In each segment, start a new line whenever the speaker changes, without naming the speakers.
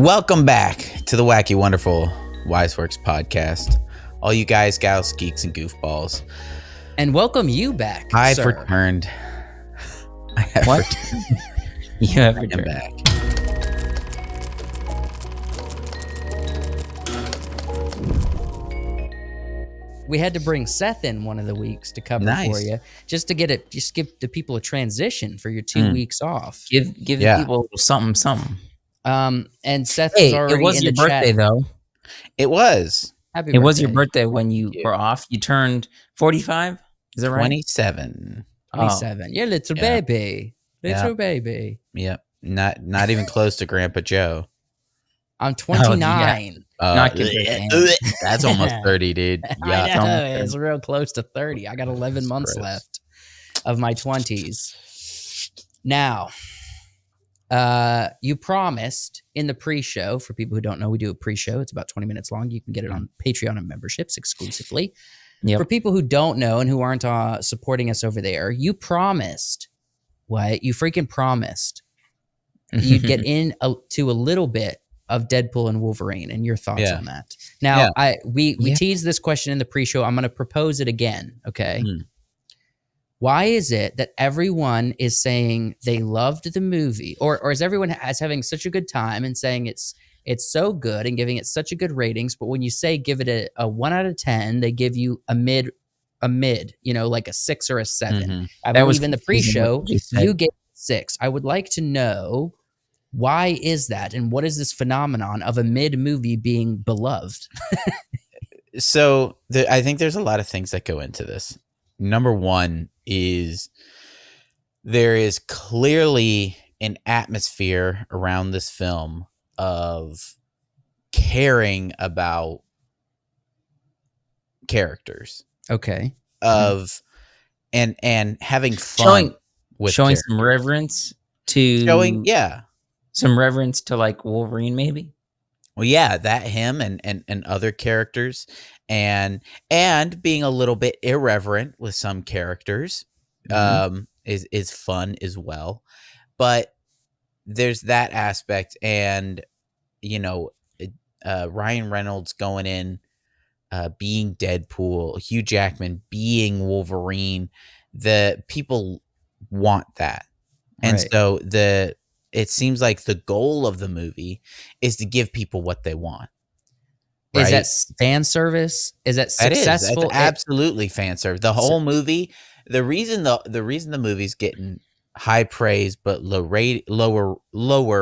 Welcome back to the Wacky Wonderful Wiseworks podcast. All you guys, gals, geeks, and goofballs.
And welcome you back,
I've
sir.
returned. I have
What?
returned.
You have
I am
returned.
back.
We had to bring Seth in one of the weeks to cover for you, just to give the people a transition for your 2 weeks off.
Give the people a little something.
And Seth
Hey,
was already
it was
in
your
the
birthday
chat.
though.
It was.
Happy
It
birthday.
was your birthday when you
Thank you.
were off. You turned 45. Is that right?
27.
27. Yeah, little
Yeah.
baby. Little baby.
Yep. Not even close to Grandpa Joe.
I'm 29.
Not compared to him.
That's almost 30, dude.
I
Yeah.
know, it's real close to 30. I got 11 months
gross.
left of my 20s. Now, you promised in the pre-show, for people who don't know, we do a pre-show. It's about 20 minutes long. You can get it on Patreon and memberships exclusively.
Yep.
For people who don't know and who aren't supporting us over there, you promised, what? You freaking promised you'd get to a little bit of Deadpool and Wolverine and your thoughts on that. Now, we teased this question in the pre-show. I'm going to propose it again, okay? Why is it that everyone is saying they loved the movie, or is everyone having such a good time and saying it's so good and giving it such a good ratings, but when you say give it a 1 out of 10, they give you a mid, like a 6 or a 7. I believe in the pre-show, you gave it 6. I would like to know, why is that? And what is this phenomenon of a mid movie being beloved?
So I think there's a lot of things that go into this. Number one is there is clearly an atmosphere around this film of caring about characters.
Okay.
Of and having fun with
showing
characters.
some reverence to some reverence to like Wolverine, maybe.
Well, yeah, that him and other characters, and being a little bit irreverent with some characters is fun as well. But there's that aspect, and Ryan Reynolds going in, being Deadpool, Hugh Jackman being Wolverine. The people want that, and so it seems like the goal of the movie is to give people what they want. Right?
Is that fan service? Is that successful?
That's absolutely fan service. The whole movie, the reason the movie's getting high praise but lower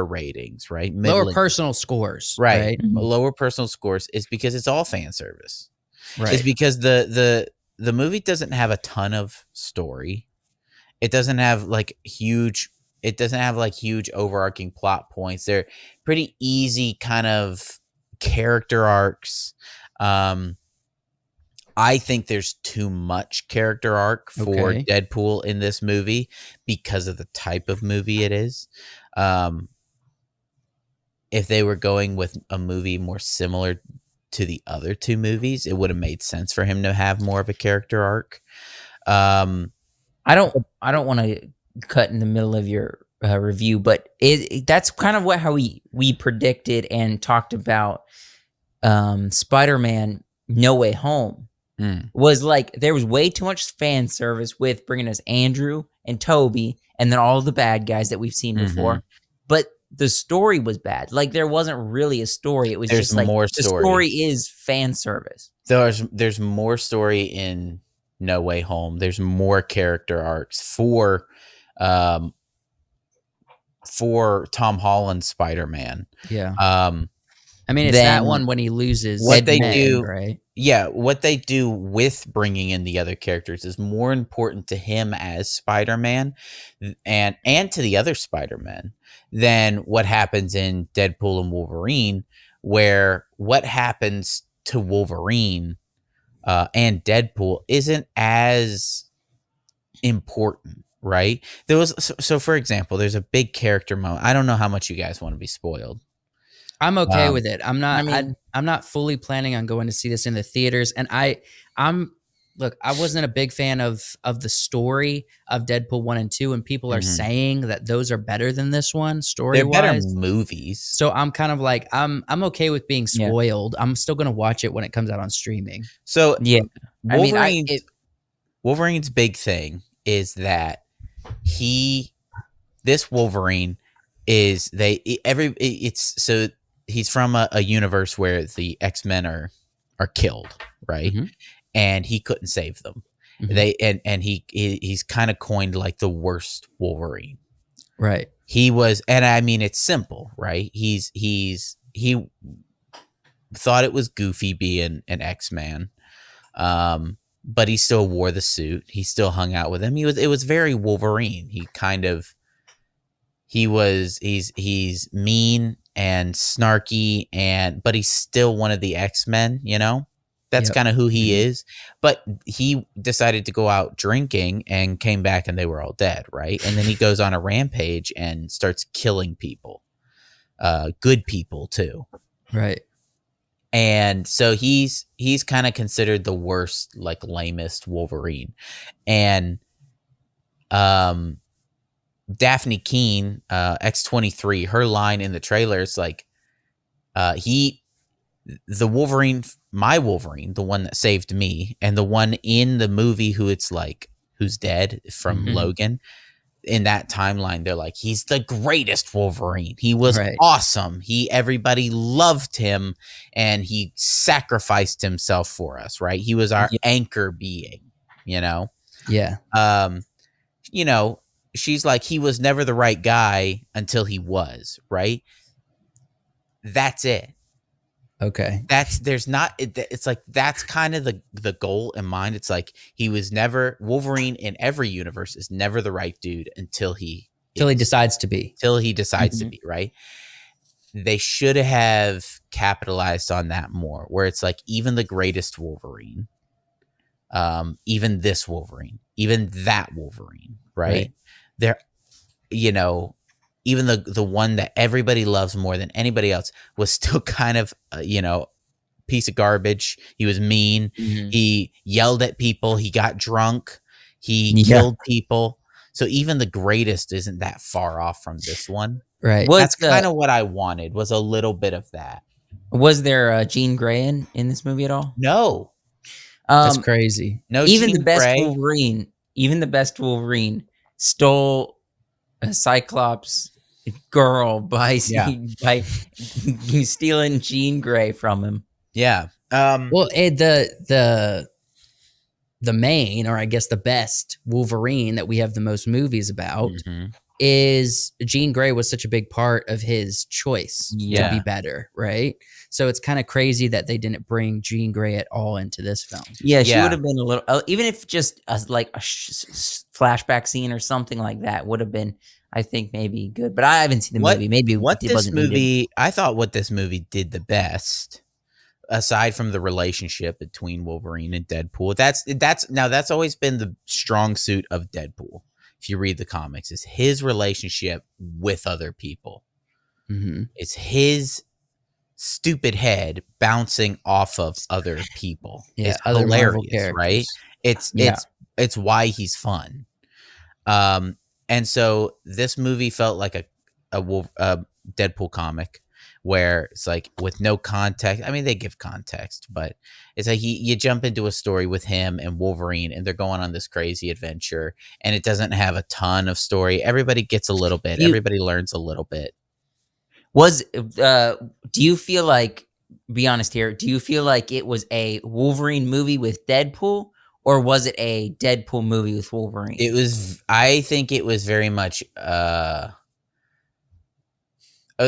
ratings, right?
Lower personal scores,
right? Lower personal scores is because it's all fan service.
Right.
It's because the movie doesn't have a ton of story. It doesn't have huge overarching plot points. They're pretty easy kind of character arcs. I think there's too much character arc for Deadpool in this movie because of the type of movie it is. If they were going with a movie more similar to the other two movies, it would have made sense for him to have more of a character arc.
I don't want to cut in the middle of your review, but that's kind of how we predicted and talked about Spider-Man No Way Home. Was like there was way too much fan service with bringing us Andrew and Toby and then all the bad guys that we've seen before, but the story was bad. Like there wasn't really a story. It was just like
more
the story is fan service.
There's more story in No Way Home. There's more character arcs for Tom Holland's Spider-Man.
Yeah. I mean, it's that one when he loses
what they do,
right?
Yeah, what they do with bringing in the other characters is more important to him as Spider-Man and to the other Spider-Men than what happens in Deadpool and Wolverine, where what happens to Wolverine and Deadpool isn't as important, right? There was so for example, there's a big character moment. I don't know how much you guys want to be spoiled.
I'm okay with it. I'm not fully planning on going to see this in the theaters, and I'm look, I wasn't a big fan of the story of Deadpool 1 and 2, and people are saying that those are better than this one
They're better
story-wise.
movies.
So I'm kind of like, I'm okay with being
Yeah.
spoiled. I'm still gonna watch it when it comes out on streaming.
So
Yeah. I mean,
Wolverine's big thing is that this Wolverine is so he's from a universe where the X-Men are killed, right?
Mhm.
And he couldn't save them.
Mhm.
He's kind of coined like the worst Wolverine.
Right.
He was, and I mean it's simple, right? He thought it was goofy being an X-Man. But he still wore the suit. He still hung out with him. It was very Wolverine. He's mean and snarky but he's still one of the X-Men, you know? That's
Yep.
kind of who he
Mhm.
is. But he decided to go out drinking and came back and they were all dead, right? And then he goes on a rampage and starts killing people. Good people too.
Right.
And so he's kind of considered the worst, like lamest Wolverine. And Daphne Keene, X-23, her line in the trailer is like, the Wolverine, my Wolverine, the one that saved me, and the one in the movie who's dead from
Mhm.
Logan, in that timeline, they're like, he's the greatest Wolverine. He was
Right.
awesome. Everybody loved him, and he sacrificed himself for us, right? He was our
Yeah.
anchor being, you know?
Yeah.
You know, she's like, he was never the right guy until he was, right? That's it.
Okay.
It's like, that's kind of the goal in mind. It's like, Wolverine in every universe is never the right dude until he
decides to be.
Till he decides to
Mhm.
be, right? They should have capitalized on that more, where it's like, even the greatest Wolverine, even this Wolverine, even that Wolverine, right? They're, you know, even the one that everybody loves more than anybody else was still kind of, piece of garbage. He was mean.
Mhm.
He yelled at people. He got drunk. He
Yeah.
killed people. So even the greatest isn't that far off from this one.
Right.
That's kind of what I wanted, was a little bit of that.
Was there Jean Grey in this movie at all?
No.
That's crazy.
No
Even
Jean
the best
Grey.
Wolverine stole a Cyclops girl by stealing Jean Grey from him.
Yeah.
Well, the main, or I guess the best Wolverine that we have the most movies about
mhm.
is Jean Grey was such a big part of his choice to
Yeah.
be better, right? So it's kind of crazy that they didn't bring Jean Grey at all into this film.
Yeah, she
Yeah.
would have been a little, even if just like a flashback scene or something like that would have been, I think, maybe good. But I haven't seen the movie. Maybe it wasn't needed.
I thought what this movie did the best, aside from the relationship between Wolverine and Deadpool, that's always been the strong suit of Deadpool. If you read the comics, is his relationship with other people.
Mm-hmm.
It's his stupid head bouncing off of other people.
Yeah,
It's
other Marvel
hilarious, right?
characters.
It's why he's fun. And so this movie felt like a Deadpool comic, where it's like, with no context. I mean, they give context, but it's like you jump into a story with him and Wolverine, and they're going on this crazy adventure, and it doesn't have a ton of story. Everybody gets a little bit. Everybody learns a little bit.
Do you feel like, be honest here, do you feel like it was a Wolverine movie with Deadpool, or was it a Deadpool movie with Wolverine?
I think it was very much,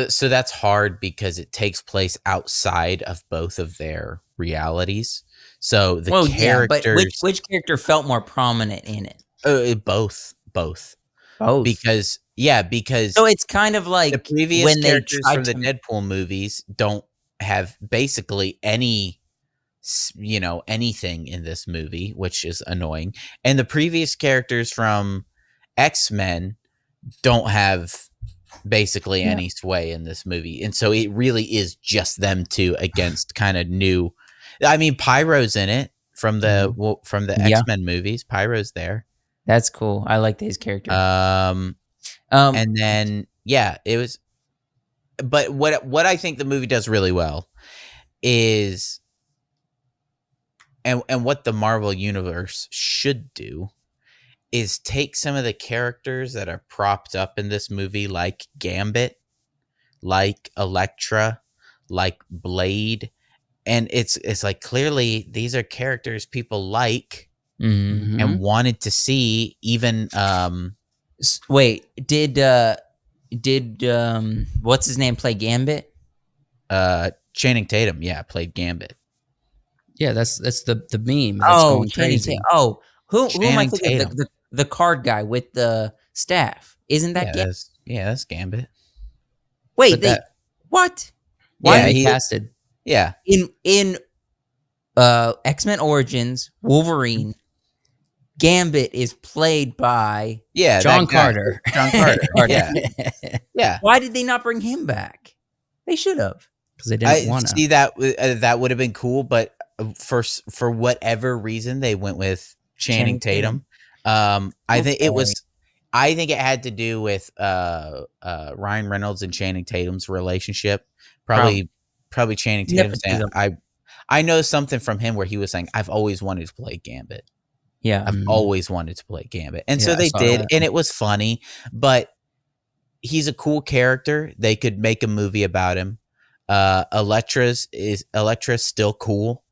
so that's hard because it takes place outside of both of their realities. So the characters,
yeah, but which character felt more prominent in it?
Both,
Both.
because
So it's kind of like
the previous
when they
characters
tried
from the
to.
Deadpool movies don't have basically anything in this movie, which is annoying. And the previous characters from X-Men don't have basically any sway in this movie. And so it really is just them two against kind of new. I mean, Pyro's in it. from the
Yeah.
X-Men movies. Pyro's there.
That's cool. I like his character.
And then it was. But what I think the movie does really well is, and what the Marvel Universe should do, is take some of the characters that are propped up in this movie, like Gambit, like Elektra, like Blade, and it's like clearly these are characters people like and wanted to see. Even
wait, did what's his name play Gambit?
Channing Tatum, played Gambit.
Yeah, that's the meme that's going crazy.
Who am I
Channing
thinking?
Tatum.
The card guy with the staff. Isn't that Gambit?
That's Gambit.
Wait, what?
Why he casted?
Yeah.
In X-Men Origins, Wolverine, Gambit is played by
John Carter.
John Carter. Yeah.
Why did they not bring him back? They should have.
Because they didn't want to.
See, that would have been cool, but for whatever reason they went with Channing Tatum. I think it had to do with Ryan Reynolds and Channing Tatum's relationship. Probably Channing Tatum saying, I know something from him where he was saying, I've always wanted to play Gambit.
Yeah.
I've always wanted to play Gambit. And so they did, and it was funny, but he's a cool character. They could make a movie about him. Elektra's still cool.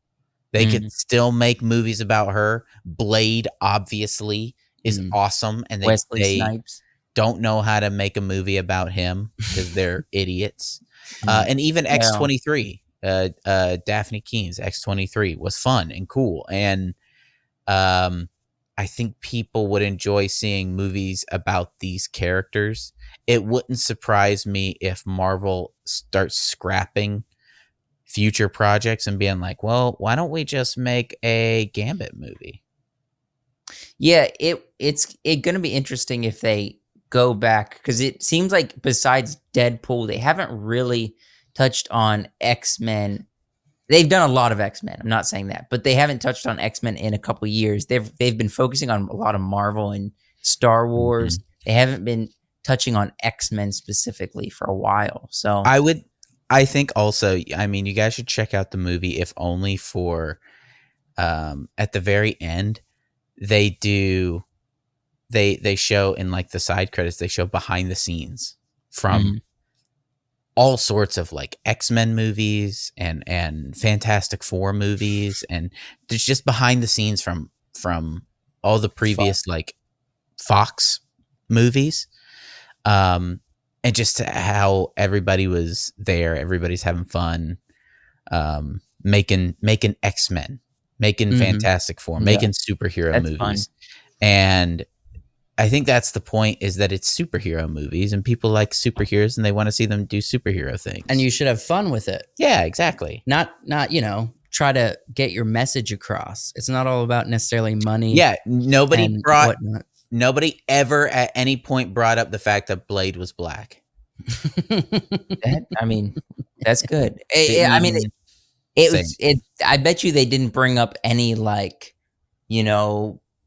They could still make movies about her. Blade obviously is awesome, and they
Snipes.
don't know how to make a movie about him because they're idiots. And even X-23, Daphne Keene's X-23 was fun and cool, and I think people would enjoy seeing movies about these characters. It wouldn't surprise me if Marvel starts scrapping future projects and being like, well, why don't we just make a Gambit movie?
Yeah, it's going to be interesting if they go back, because it seems like besides Deadpool, they haven't really touched on X-Men. They've done a lot of X-Men. I'm not saying that, but they haven't touched on X-Men in a couple of years. They've been focusing on a lot of Marvel and Star Wars. They haven't been touching on X-Men specifically for a while. So
I think also, I mean, you guys should check out the movie, if only for at the very end, they show in like the side credits, they show behind the scenes from all sorts of like X-Men movies and Fantastic Four movies, and there's just behind the scenes from all the previous like Fox movies, and just how everybody was there, everybody's having fun, making X-Men, making Fantastic Four, making superhero movies, fun. And I think that's the point, is that it's superhero movies and people like superheroes and they want to see them do superhero things.
And you should have fun with it.
Yeah, exactly.
Not, try to get your message across. It's not all about necessarily money.
Yeah. Nobody ever at any point brought up the fact that Blade was black.
That's good. I bet you they didn't bring up any like,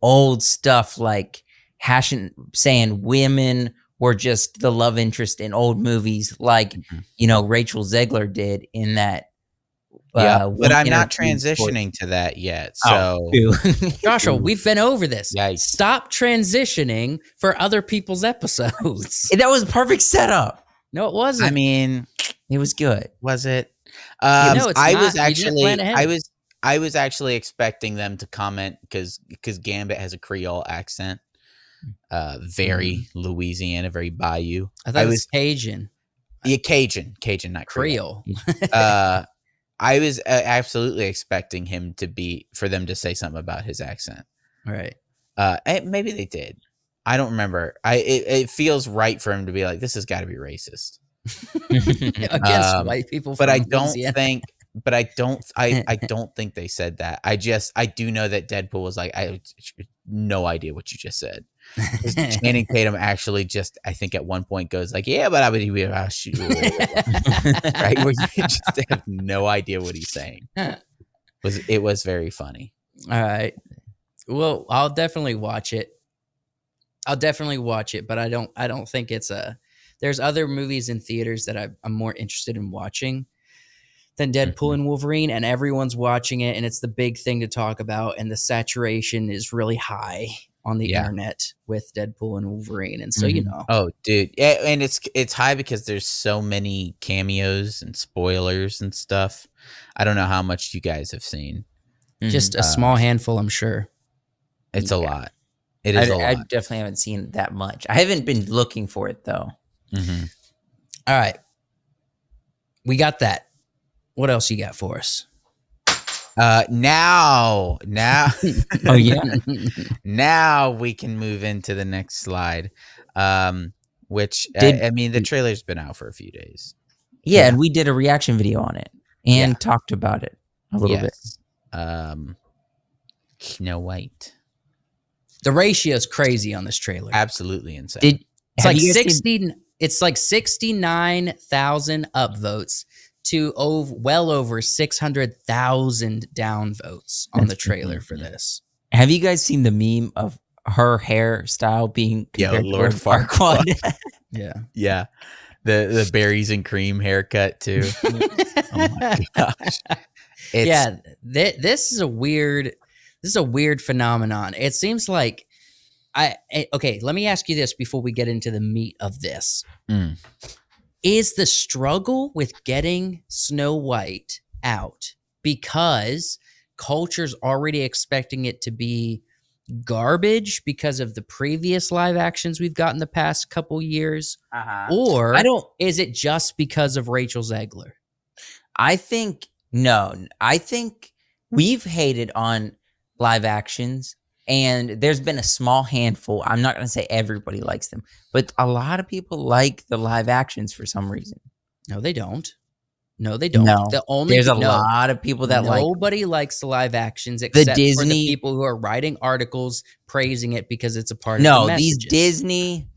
old stuff like saying women were just the love interest in old movies, like Rachel Zegler did in that.
But I'm not transitioning to that yet. So,
Joshua, we've been over this.
Yikes.
Stop transitioning for other people's episodes.
That was a perfect setup.
No, it wasn't.
I mean,
it was good.
Was it?
It's
I
not.
I was actually expecting them to comment because Gambit has a Creole accent. Very Louisiana, very Bayou.
I thought it was Cajun.
Yeah, Cajun, not Creole. I was absolutely expecting for them to say something about his accent.
Right.
Maybe they did. I don't remember. It feels right for him to be like, this has got to be racist
against white people.
But I don't think. But I don't think they said that. I do know that Deadpool was like, I have no idea what you just said. Channing Tatum actually just, I think at one point goes like, yeah, but I would be shoot. Right? Where you just have no idea what he's saying. It was very funny.
All right. Well, I'll definitely watch it. But I don't think it's a. There's other movies in theaters that I'm more interested in watching than Deadpool and Wolverine, and everyone's watching it, and it's the big thing to talk about, and the saturation is really high on the internet with Deadpool and Wolverine, and so
Oh, dude, yeah, and it's high because there's so many cameos and spoilers and stuff. I don't know how much you guys have seen.
just a small handful, I'm sure.
It's a lot. It is a
I
lot.
definitely haven't seen that much. I haven't been looking for it though.
Mm-hmm.
All right, we got that. What else you got for us?
Now,
Oh yeah.
now we can move into the next slide. Which I mean, the trailer's been out for a few days.
Yeah, and we did a reaction video on it and talked about it a little bit.
Snow White.
The ratio is crazy on this trailer.
Absolutely insane.
It's like 16. It's like 69,000 upvotes to well over 600,000 downvotes on the trailer for this.
Have you guys seen the meme of her hairstyle being compared to Lord Farquaad?
Yeah. The berries and cream haircut too. Oh my gosh.
This is a weird phenomenon. It seems like okay, let me ask you this before we get into the meat of this. Is the struggle with getting Snow White out because culture's already expecting it to be garbage because of the previous live actions we've got in the past couple years? Or is it just because of Rachel Zegler?
I think we've hated on live actions, and there's been a small handful. I'm not going to say everybody likes them, but a lot of people like the live actions for some reason.
No, they don't.
No,
There's
a lot of people that
nobody likes the live actions except for the people who are writing articles praising it because it's a part of the messages.
These Disney,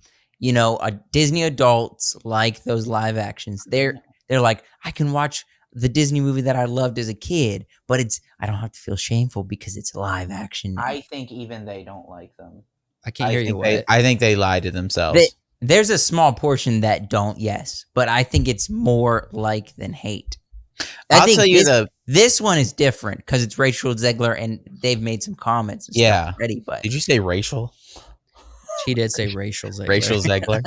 Disney adults like those live actions. They're like, I can watch the Disney movie that I loved as a kid, but I don't have to feel shameful because it's live action now.
I think even they don't like them.
I can't hear you.
I think they lie to themselves.
There's a small portion that don't, yes, but I think it's more like than hate.
I'll tell you
this one is different because it's Rachel Zegler and they've made some comments. Already, but
did you say racial?
She did say Rachel Zegler.
Rachel Zegler.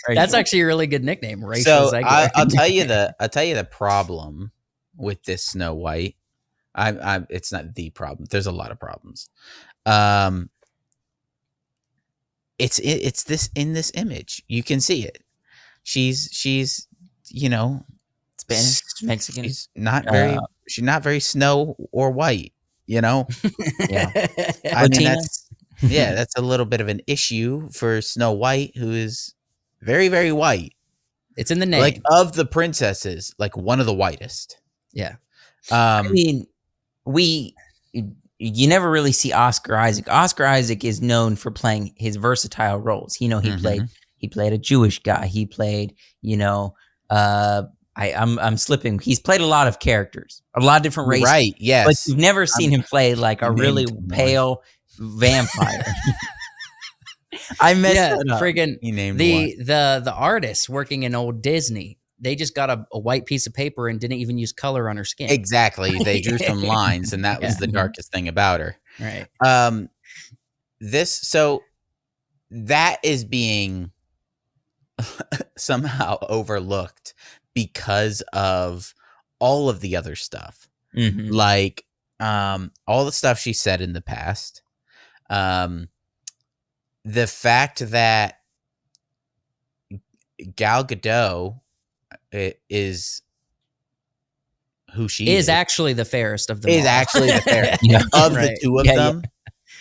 That's actually a really good nickname, Rachel Zegler.
I'll tell you the problem with this Snow White. It's not the problem. There's a lot of problems. It's this in this image. You can see it. She's
Spanish, Mexican.
She's not very snow or white. Yeah. I mean that's a little bit of an issue for Snow White, who is very, very white.
It's in the name.
Like of the princesses, like one of the whitest.
Yeah.
I mean, you never really see Oscar Isaac. Oscar Isaac is known for playing his versatile roles. He played a Jewish guy. He played, I'm slipping. He's played a lot of characters, a lot of different races.
Right, yes.
But you've never seen him play like a really pale vampire. I messed it up.
Friggin' the artist working in old Disney, they just got a white piece of paper and didn't even use color on her skin.
Exactly. They drew some lines, and that was the darkest thing about her.
Right.
So that is being somehow overlooked because of all of the other stuff. Like all the stuff she said in the past. The fact that Gal Gadot is who she is
actually the fairest of them.
Is actually the fairest of the two of them,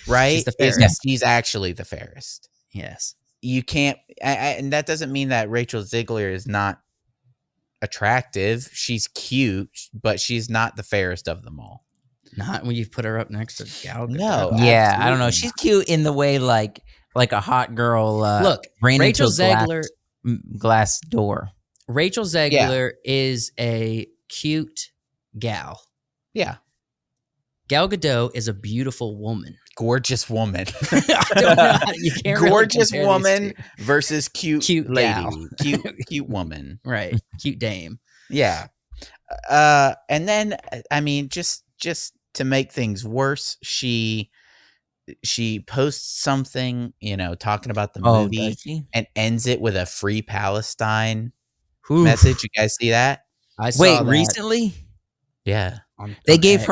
right?
She's the fairest.
She's actually the fairest.
Yes.
You can't, and that doesn't mean that Rachel Zegler is not attractive. She's cute, but she's not the fairest of them all.
Not when you put her up next to Gal Gadot.
No.
Yeah, I don't know. She's cute in the way like a hot girl.
Look, Rachel Zegler,
glass door.
Rachel Zegler is a cute gal.
Yeah.
Gal Gadot is a beautiful woman.
Gorgeous woman.
I don't know. You can't
Gorgeous
really
woman versus cute lady.
gal.
Cute woman.
Right. Cute dame.
Yeah. And then I mean, just to make things worse, she posts something, talking about the
Oh,
movie
does she?
and ends it with a free Palestine
Oof.
message. You guys see that?
I saw
Wait,
that
recently
Yeah.
they gave
X.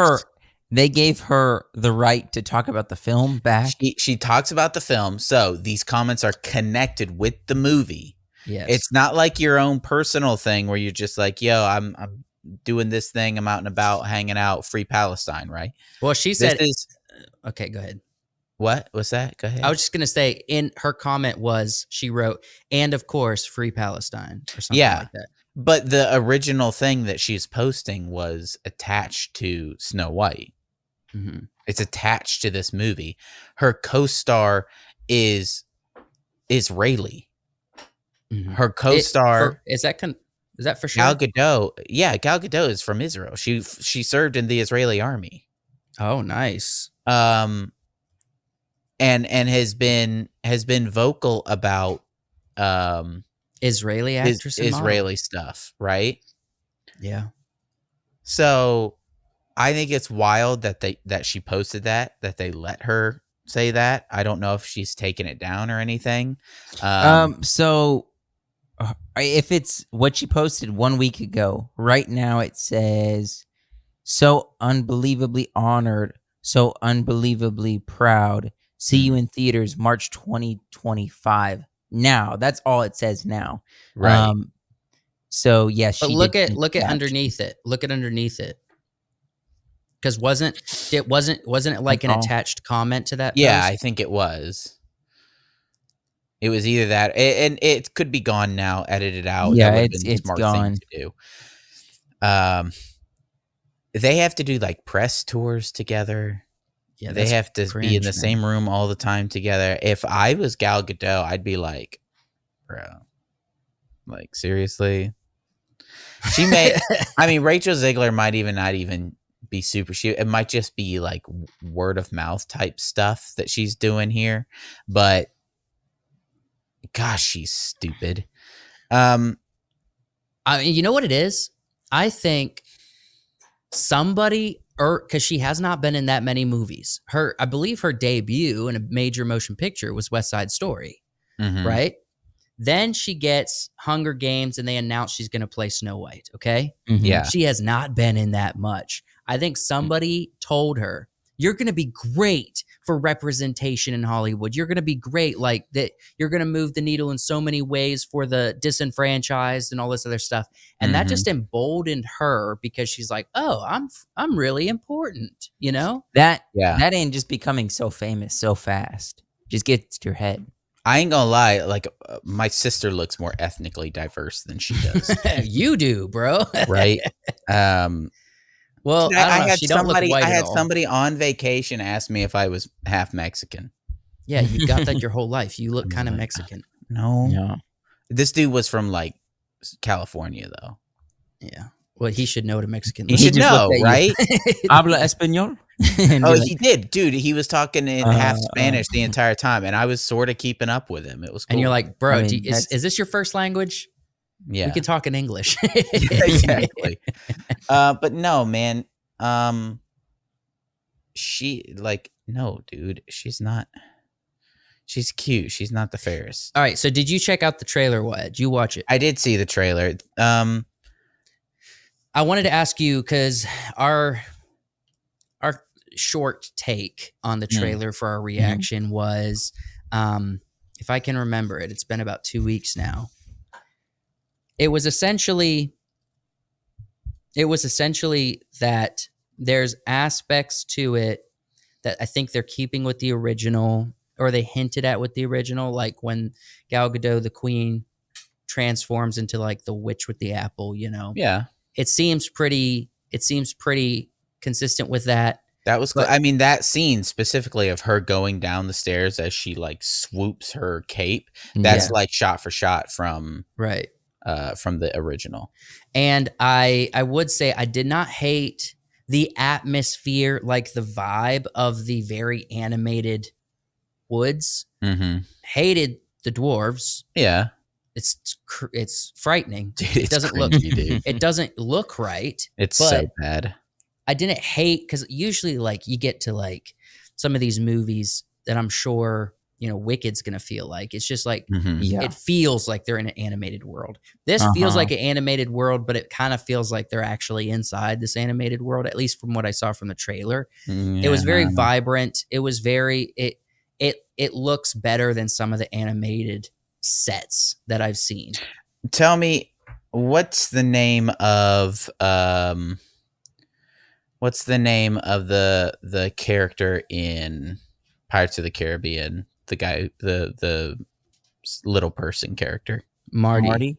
her the right to talk about the film back.
She talks about the film, so these comments are connected with the movie.
Yes.
It's not like your own personal thing where you're just like, yo, I'm doing this thing, I'm out and about, hanging out, free Palestine, right?
Well, she
This
said,
is
okay, go ahead.
what? What's that? Go ahead.
I was just going to say, in her comment she wrote, and of course, free Palestine or something like that.
But the original thing that she's posting was attached to Snow White.
Mm-hmm.
It's attached to this movie. Her co-star is Israeli.
Mm-hmm.
Her co-star
is that for sure?
Gal Gadot. Yeah, Gal Gadot is from Israel. She served in the Israeli army.
Oh, nice.
And has been vocal about
Israeli actress and model.
Israeli stuff, right?
Yeah.
So I think it's wild that she posted that they let her say that. I don't know if she's taken it down or anything.
So if it's what she posted 1 week ago, right now it says, "So unbelievably honored, so unbelievably proud. See you in theaters March 2025." Now, that's all it says now.
Right.
So yes,
but look at underneath it. Look at underneath it. Because wasn't it like an attached comment to that?
Yeah,
post?
I think it was. It was either that, and it could be gone now, edited out.
Yeah,
that would have been the
it's
smart
gone.
thing to do. They have to do like press tours together.
Yeah,
they have to
cringe,
be in the
man.
same room all the time together. If I was Gal Gadot, I'd be like, bro, like seriously. She may. I mean, Rachel Ziegler might not even be super. It might just be like word of mouth type stuff that she's doing here, but gosh, she's stupid.
I mean, you know what it is? I think somebody, because she has not been in that many movies. I believe her debut in a major motion picture was West Side Story, right? Then she gets Hunger Games, and they announce she's going to play Snow White. Okay,
Yeah,
she has not been in that much. I think somebody told her, "You're going to be great for representation in Hollywood. You're going to be great, like that. You're going to move the needle in so many ways for the disenfranchised and all this other stuff." And that just emboldened her because she's like, "Oh, I'm really important," you know?
That ain't just becoming so famous so fast. Just gets to your head.
I ain't gonna lie. Like my sister looks more ethnically diverse than she does.
You do, bro.
Right?
Well, I had
somebody on vacation ask me if I was half Mexican.
Yeah, you got that your whole life. You look kind of Mexican.
No. This dude was from like California, though.
Yeah. Well, he should know what a Mexican
He should know, right?
Habla español?
He did. Dude, he was talking in half Spanish the entire time, and I was sort of keeping up with him. It was cool.
And you're like, bro, is this your first language?
Yeah.
We can talk in English.
Exactly. But no, man. No, dude. She's not. She's cute. She's not the fairest.
All right. So did you check out the trailer? What? Did you watch it?
I did see the trailer.
I wanted to ask you because our short take on the trailer for our reaction was, if I can remember it, it's been about 2 weeks now. It was essentially that there's aspects to it that I think they're keeping with the original, or they hinted at with the original, like when Gal Gadot, the queen, transforms into like the witch with the apple, you know?
Yeah.
It seems pretty consistent with that.
That was cool. I mean, that scene specifically of her going down the stairs as she like swoops her cape, that's like shot for shot from the original.
And I would say I did not hate the atmosphere, like the vibe of the very animated woods.
Mm-hmm.
Hated the dwarves.
Yeah.
It's frightening.
Dude,
It doesn't look
dude.
it doesn't look right.
It's
but
so bad.
I didn't hate, because usually like you get to like some of these movies that I'm sure, you know, Wicked's gonna feel like. It's just like it feels like they're in an animated world. This feels like an animated world, but it kind of feels like they're actually inside this animated world, at least from what I saw from the trailer. It was very vibrant. It was very it looks better than some of the animated sets that I've seen.
Tell me, what's the name of the character in Pirates of the Caribbean? The guy, the little person character,
Marty.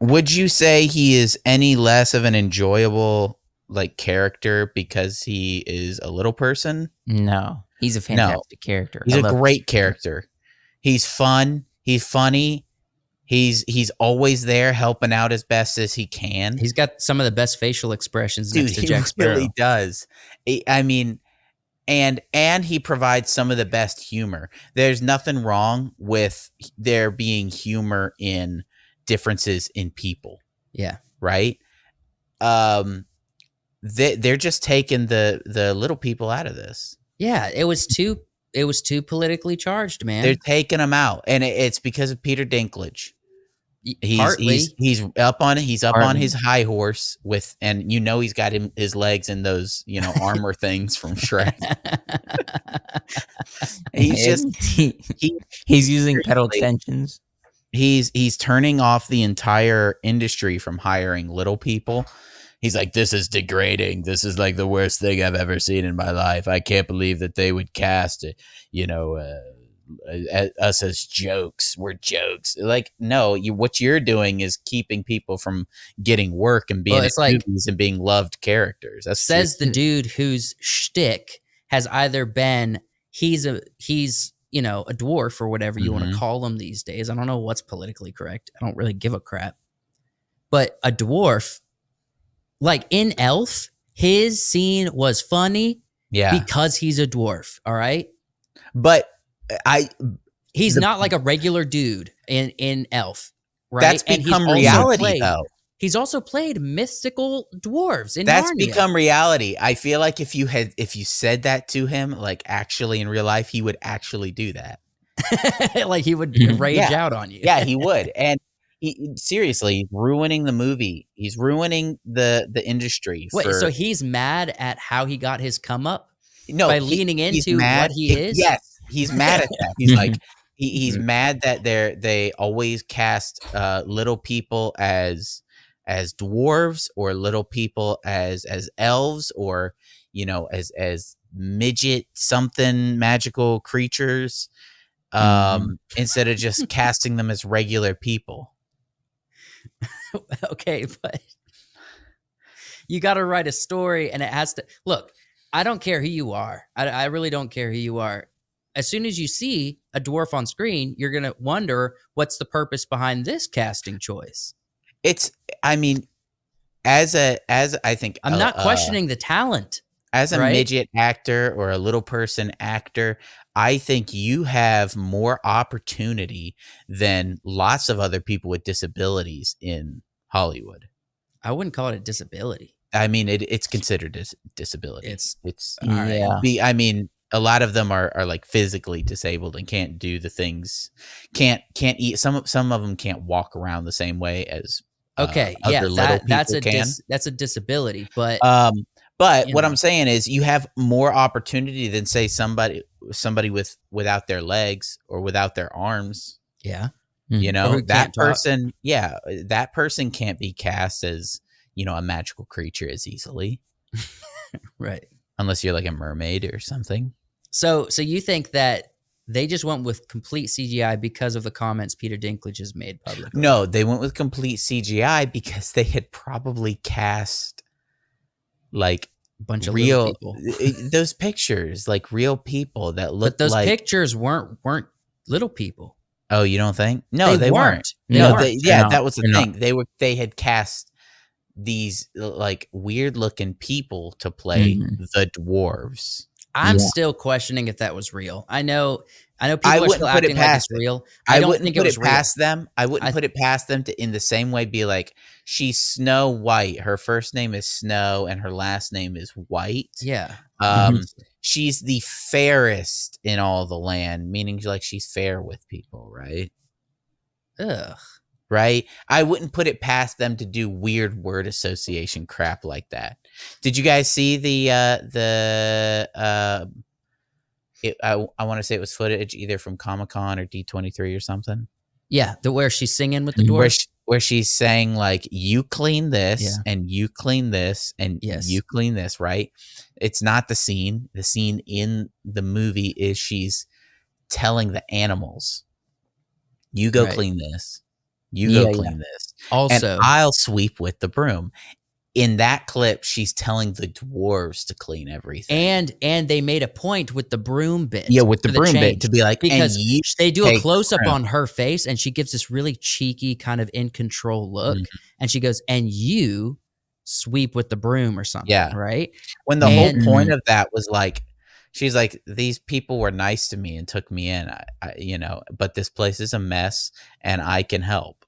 Would you say he is any less of an enjoyable like character because he is a little person?
No, he's a fantastic character.
He's a great character. He's fun. He's funny. He's always there helping out as best as he can.
He's got some of the best facial expressions.
Dude,
next to Jack Sparrow.
He really does. I mean, and he provides some of the best humor. There's nothing wrong with there being humor in differences in people.
Yeah.
Right? They're just taking the little people out of this.
Yeah, it was too politically charged, man.
They're taking them out, and it's because of Peter Dinklage. He's up on his high horse with, and you know he's got his legs in those armor things from Shrek.
He's using pedal extensions.
He's turning off the entire industry from hiring little people. He's like, this is degrading. This is like the worst thing I've ever seen in my life. I can't believe that they would cast us as jokes. We're jokes. Like, no, what you're doing is keeping people from getting work and being in movies and being loved characters. That
says the dude whose shtick has either been he's a dwarf or whatever you want to call him these days. I don't know what's politically correct. I don't really give a crap. But a dwarf, like in Elf, his scene was funny because he's a dwarf. All right.
But
he's not like a regular dude in Elf, right?
That's become reality, though.
He's also played mythical dwarves in
That's
Narnia.
become reality. I feel like if you said that to him, like actually in real life, he would actually do that.
Like he would rage out on you.
Yeah, he would. And seriously, he's ruining the movie. He's ruining the industry.
Wait, so he's mad at how he got his come up?
No,
by leaning into what he is?
Yes, he's mad at that. He's like, he's mad that they always cast little people as dwarves, or little people as elves, or as midget something magical creatures, instead of just casting them as regular people.
Okay, but you got to write a story, and it has to look. I don't care who you are. I really don't care who you are. As soon as you see a dwarf on screen, you're gonna wonder what's the purpose behind this casting choice.
I think
I'm not questioning the talent.
As a midget actor or a little person actor, I think you have more opportunity than lots of other people with disabilities in Hollywood.
I wouldn't call it a disability.
I mean, it's considered disability.
It's
I mean, a lot of them are like physically disabled and can't do the things, can't eat. Some of them can't walk around the same way as that's a disability. But what I'm saying is you have more opportunity than say somebody without their legs or without their arms.
Yeah.
That person, that person can't be cast as, a magical creature as easily.
Right.
Unless you're like a mermaid or something.
So you think that they just went with complete CGI because of the comments Peter Dinklage has made publicly?
No, they went with complete CGI because they had probably cast like
a bunch of
real
people.
Those pictures, like real people that looked like.
But those pictures weren't little people.
Oh, you don't think? No, they weren't.
That was the thing.
They had cast these like weird looking people to play the dwarves.
I'm still questioning if that was real. I know
I
people are still
wouldn't put it
acting like it's
past it.
real. I
I
don't
wouldn't
think it
put
was
it
real.
past them. I wouldn't
I
put it past them to, in the same way, be like, she's Snow White. Her first name is Snow, and her last name is White.
Yeah.
She's the fairest in all the land, meaning like she's fair with people, right?
Ugh.
Right? I wouldn't put it past them to do weird word association crap like that. Did you guys see I want to say it was footage either from Comic-Con or D23 or something.
Yeah, where she's singing with the dwarf.
Where she's saying like, you clean this
Yeah.
and you clean this and
Yes.
you clean this, right? It's not the scene. The scene in the movie is she's telling the animals, you go
Right.
clean this. You go clean this.
Also,
and I'll sweep with the broom. In that clip, she's telling the dwarves to clean everything.
and they made a point with the broom bit.
Yeah, with the
for
broom bit
change,
to be like,
because
and you
they do a
take the
close up
broom.
on her face and she gives this really cheeky kind of in control look,
Mhm.
and she goes, and you sweep with the broom or something.
Yeah.
Right.
When the whole
And-
point of that was like, she's like, these people were nice to me and took me in, but this place is a mess and I can help.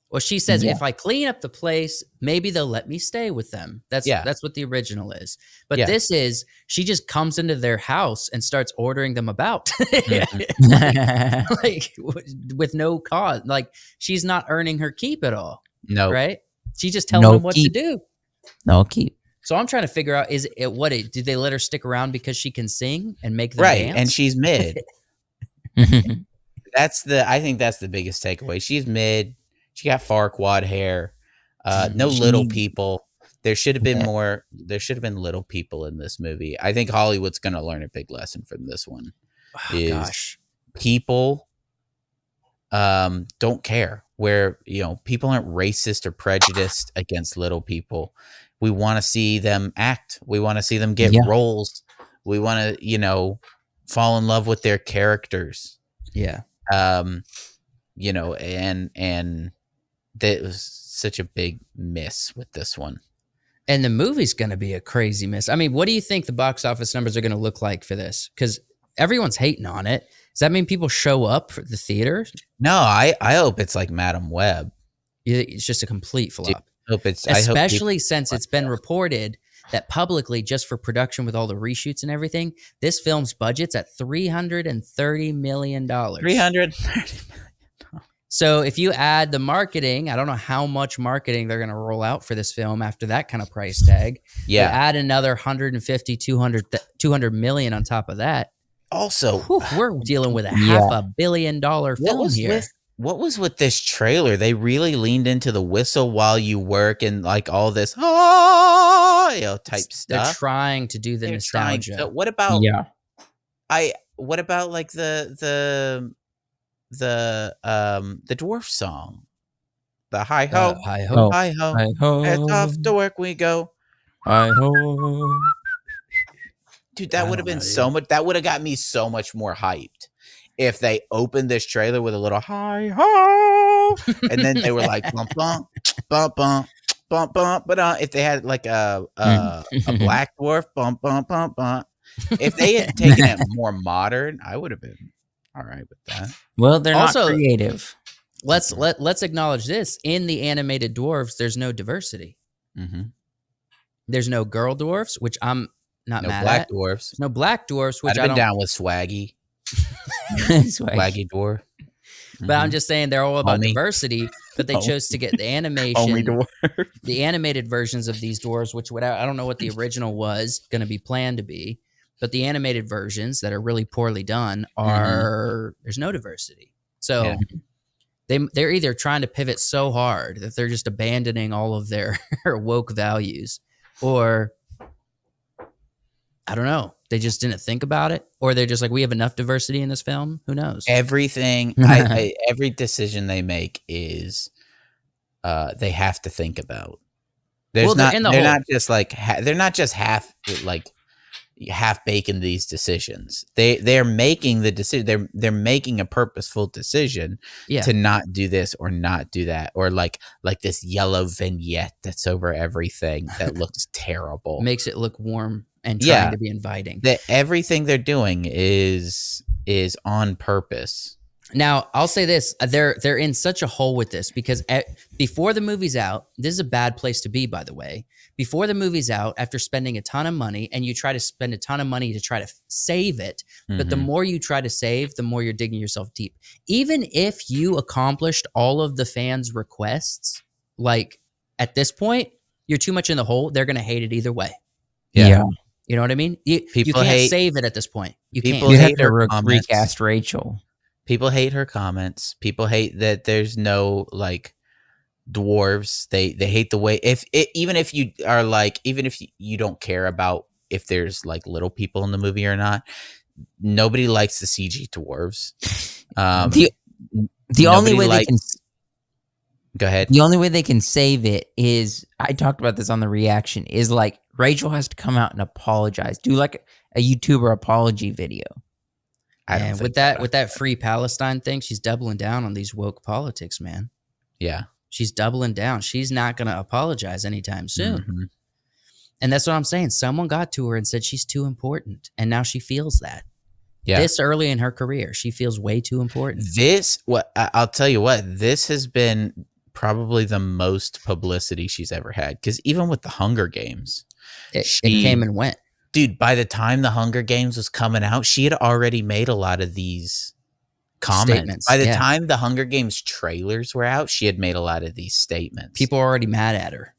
Well, she says, if I clean up the place, maybe they'll let me stay with them. That's what the original is. But this is, she just comes into their house and starts ordering them about. like with no cause. Like, she's not earning her keep at all.
No.
Right? She's just telling them what to do.
No keep.
So I'm trying to figure out, did they let her stick around because she can sing and make them
Right.
dance?
And she's mid. I think that's the biggest takeaway. She's mid. She got Farquaad hair. No little people. There should have been more. There should have been little people in this movie. I think Hollywood's going to learn a big lesson from this one. People don't care where, people aren't racist or prejudiced against little people. We want to see them act. We want to see them get roles. We want to, fall in love with their characters.
Yeah.
And that was such a big miss with this one.
And the movie's going to be a crazy miss. I mean, what do you think the box office numbers are going to look like for this? Because everyone's hating on it. Does that mean people show up for the theater?
No, I hope it's like Madam Web.
It's just a complete flop.
Especially
since it's been reported that publicly, just for production with all the reshoots and everything, this film's budget's at $330 million.
$330 million.
So if you add the marketing, I don't know how much marketing they're going to roll out for this film after that kind of price tag.
Yeah.
Add another 150, 200 million on top of that.
Also,
we're dealing with a $500 million film here.
What was with this trailer? They really leaned into the whistle while you work and like all this type stuff.
They're trying to do the nostalgia.
So what about what about like the dwarf song? The hi ho,
hi ho,
hi ho, hi ho, it's off to work we go.
Hi ho.
Dude, that would have been so much. That would have got me so much more hyped if they opened this trailer with a little hi ho, and then they were like bump bump bump bump bump bump. But if they had like a black dwarf bump bump bump bump, if they had taken it more modern, I would have been all right with that.
Well, they're also not creative.
Let's acknowledge this: in the animated dwarves, there's no diversity.
Mm-hmm.
There's no girl dwarfs, which I'm not mad
black
at.
Dwarfs.
No black dwarfs, which
I'd have been down with Swaggy. Swaggy dwarf.
But I'm just saying they're all about diversity, but they chose to get the animation, the animated versions of these dwarves, which I don't know what the original was going to be planned to be, but the animated versions that are really poorly done are there's no diversity. So they're either trying to pivot so hard that they're just abandoning all of their woke values, or I don't know. They just didn't think about it, or they're just like, we have enough diversity in this film. Who knows?
Everything, every decision they make is, they have to think about. They're not just half like half baking these decisions. They're making the decision. They're making a purposeful decision to not do this or not do that, or like this yellow vignette that's over everything that looks terrible.
Makes it look warm and trying to be inviting.
That everything they're doing is on purpose.
Now, I'll say this. They're in such a hole with this because before the movie's out, this is a bad place to be, by the way. Before the movie's out, after spending a ton of money, and you try to spend a ton of money to try to save it, but the more you try to save, the more you're digging yourself deep. Even if you accomplished all of the fans' requests, like at this point, you're too much in the hole. They're going to hate it either way.
Yeah.
You know what I mean? You can't save it at this point. You
people
can't.
hate her
recast Rachel.
People hate her comments. People hate that there's no like dwarves. They hate the way even if you are like, even if you don't care about if there's like little people in the movie or not, nobody likes the CG dwarves.
The only way they can
go ahead.
The only way they can save it is, I talked about this on the reaction, is like Rachel has to come out and apologize. Do like a YouTuber apology video.
And with that free Palestine thing, she's doubling down on these woke politics, man.
Yeah.
She's doubling down. She's not going to apologize anytime soon. And that's what I'm saying. Someone got to her and said she's too important. And now she feels that. Yeah. This early in her career, she feels way too important.
I'll tell you what, this has been probably the most publicity she's ever had. Because even with the Hunger Games,
it came and went.
Dude, by the time the Hunger Games was coming out, she had already made a lot of these comments. By the time the Hunger Games trailers were out, she had made a lot of these statements.
People are already mad at her.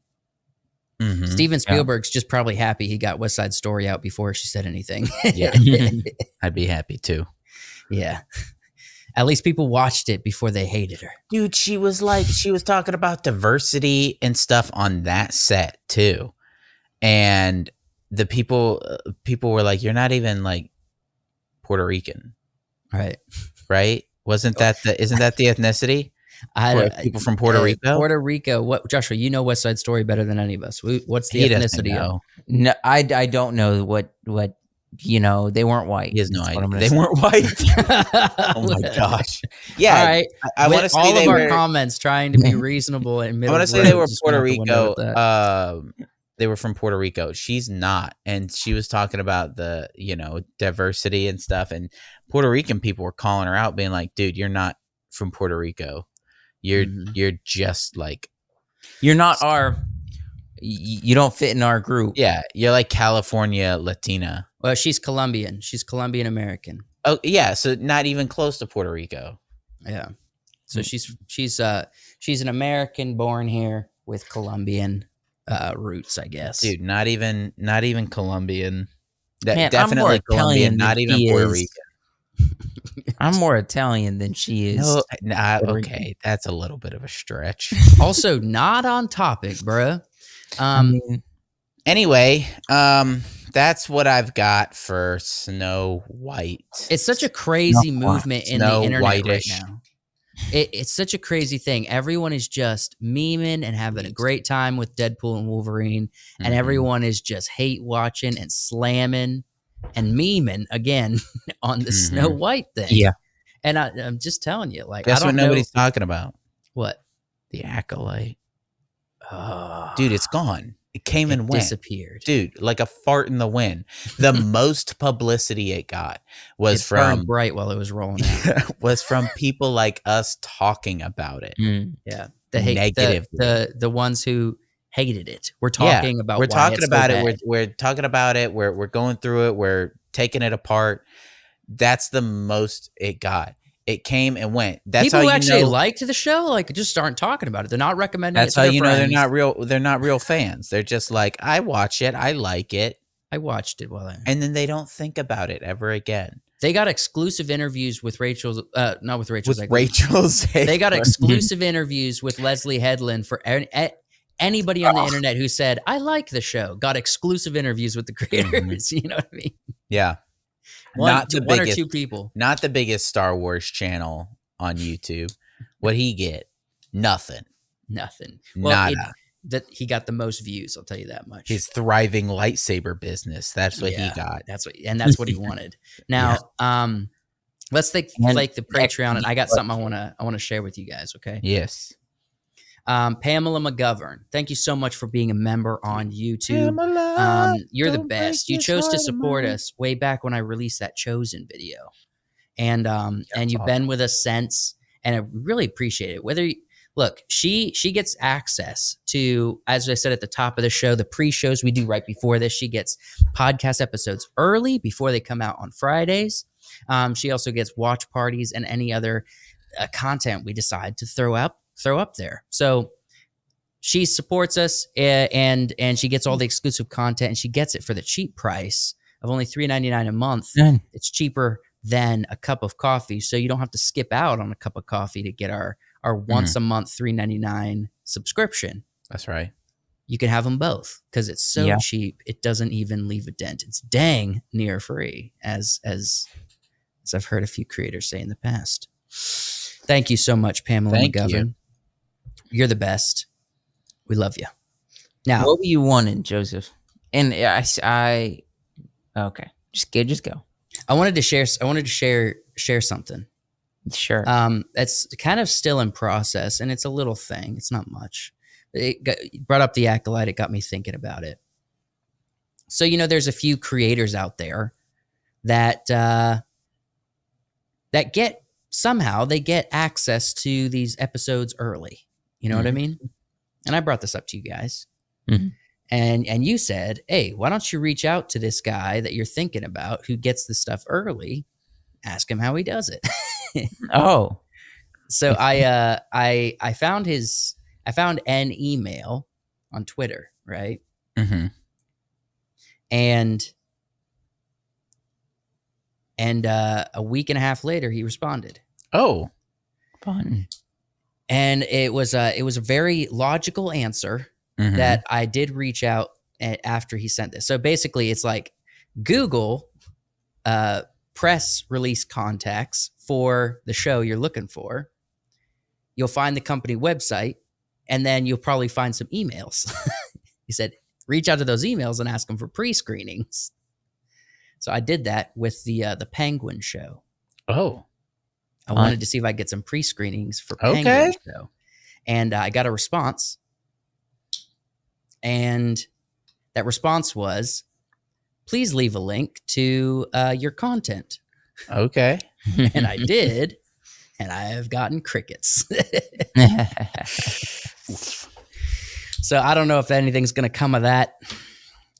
Steven Spielberg's just probably happy he got West Side Story out before she said anything.
Yeah, I'd be happy too.
Yeah. At least people watched it before they hated her.
Dude, she was talking about diversity and stuff on that set too. And the people were like, you're not even like Puerto Rican. Right? Isn't that the ethnicity? People from Puerto Rico?
Puerto Rico. What, Joshua, you know West Side Story better than any of us. What's the ethnicity of?
No, I don't know what they weren't white.
He has no idea. They weren't white. Oh my gosh. Yeah.
All right. I want to say all of our comments trying to be reasonable and middle.
I want to say they were Puerto Rico. They were from Puerto Rico. She's not. And she was talking about the, diversity and stuff. And Puerto Rican people were calling her out, being like, dude, you're not from Puerto Rico. You're just like,
you're not you don't fit in our group.
Yeah. You're like California Latina.
Well, she's Colombian. She's Colombian American.
Oh yeah. So not even close to Puerto Rico.
Yeah. So she's an American born here with Colombian roots, I guess.
Dude, not even Colombian.
Man,
definitely Colombian, not even Puerto Rican.
I'm more Italian than she is.
Okay, that's a little bit of a stretch.
Also, not on topic, bro.
Anyway, that's what I've got for Snow White.
It's such a crazy movement in the internet right now. It's such a crazy thing. Everyone is just memeing and having a great time with Deadpool and Wolverine, and everyone is just hate watching and slamming and memeing again on the Snow White thing.
Yeah,
and I'm just telling you, like,
that's what nobody's talking about.
What?
The Acolyte. Dude, it's gone. It came and went.
Disappeared.
Dude, like a fart in the wind. The most publicity it got was from
bright while it was rolling out.
Was from people like us talking about it.
Yeah. The ones who hated it. We're talking about
We're talking about it. We're talking about it. We're going through it. We're taking it apart. That's the most it got. It came and went. That's
people
how
who
you
actually
know,
liked the show, like, just aren't talking about it. They're not recommending
that's
it to
how
their
you
friends.
know they're not real fans. They're just like, I watch it, I like it.
I watched it
and then they don't think about it ever again.
They got exclusive interviews with Rachel's not with Rachel's
with Rachel's
they got exclusive interviews with Leslie Headland for anybody on the internet who said, I like the show. Got exclusive interviews with the creators. You know what I mean?
Yeah.
One or two people.
Not the biggest Star Wars channel on YouTube. What'd he get? Nothing.
Well,
Nada.
that he got the most views. I'll tell you that much.
His thriving lightsaber business. That's what he got.
That's what he wanted. Now, let's thank the Patreon, and I got something I want to share with you guys. Okay.
Yes.
Pamela McGovern, thank you so much for being a member on YouTube. You're the best. You chose to support us way back when I released that Chosen video, and you've been with us since, and I really appreciate it. Look, she gets access to, as I said at the top of the show, the pre-shows we do right before this. She gets podcast episodes early before they come out on Fridays. She also gets watch parties and any other content we decide to throw up there. So she supports us, and she gets all the exclusive content, and she gets it for the cheap price of only $3.99 a month. It's cheaper than a cup of coffee, so you don't have to skip out on a cup of coffee to get our once a month $3.99 subscription.
That's right.
You can have them both because it's so cheap. It doesn't even leave a dent. It's dang near free, as I've heard a few creators say in the past. Thank you so much, Pamela McGovern. You're the best. We love you. Now,
what were you wanting, Joseph? And I okay, just go.
I wanted to share something.
Sure.
It's kind of still in process, and it's a little thing. It's not much. It brought up the Acolyte. It got me thinking about it. So, there's a few creators out there that get access to these episodes early. You know what I mean? And I brought this up to you guys.
Mm-hmm.
And you said, hey, why don't you reach out to this guy that you're thinking about who gets this stuff early? Ask him how he does it.
Oh.
So I found an email on Twitter, right?
Mm-hmm.
And a week and a half later, he responded.
Oh,
fun.
And it was a very logical answer that I did reach out after he sent this. So basically, it's like Google press release contacts for the show you're looking for. You'll find the company website, and then you'll probably find some emails. He said, reach out to those emails and ask them for pre-screenings. So I did that with the Penguin show.
Oh.
I wanted to see if I could get some pre-screenings for Penguin show. And I got a response. And that response was, please leave a link to your content.
Okay.
And I did. And I have gotten crickets. So I don't know if anything's going to come of that.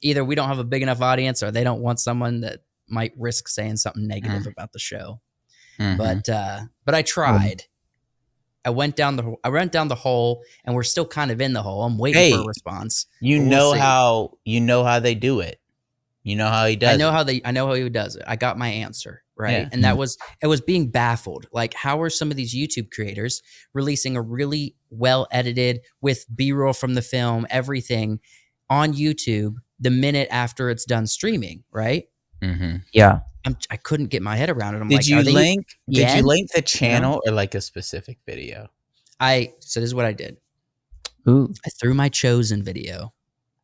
Either we don't have a big enough audience, or they don't want someone that might risk saying something negative about the show. But I tried. I went down the hole, and we're still kind of in the hole. I'm waiting for a response.
You know how they do it. You know how he does.
I know how he does it. I got my answer, right? Yeah. And it was being baffled. Like, how are some of these YouTube creators releasing a really well edited with B-roll from the film, everything on YouTube the minute after it's done streaming, right?
Mm-hmm.
Yeah.
I couldn't get my head around it.
Did you link the channel or like a specific video?
So this is what I did.
Ooh.
I threw my Chosen video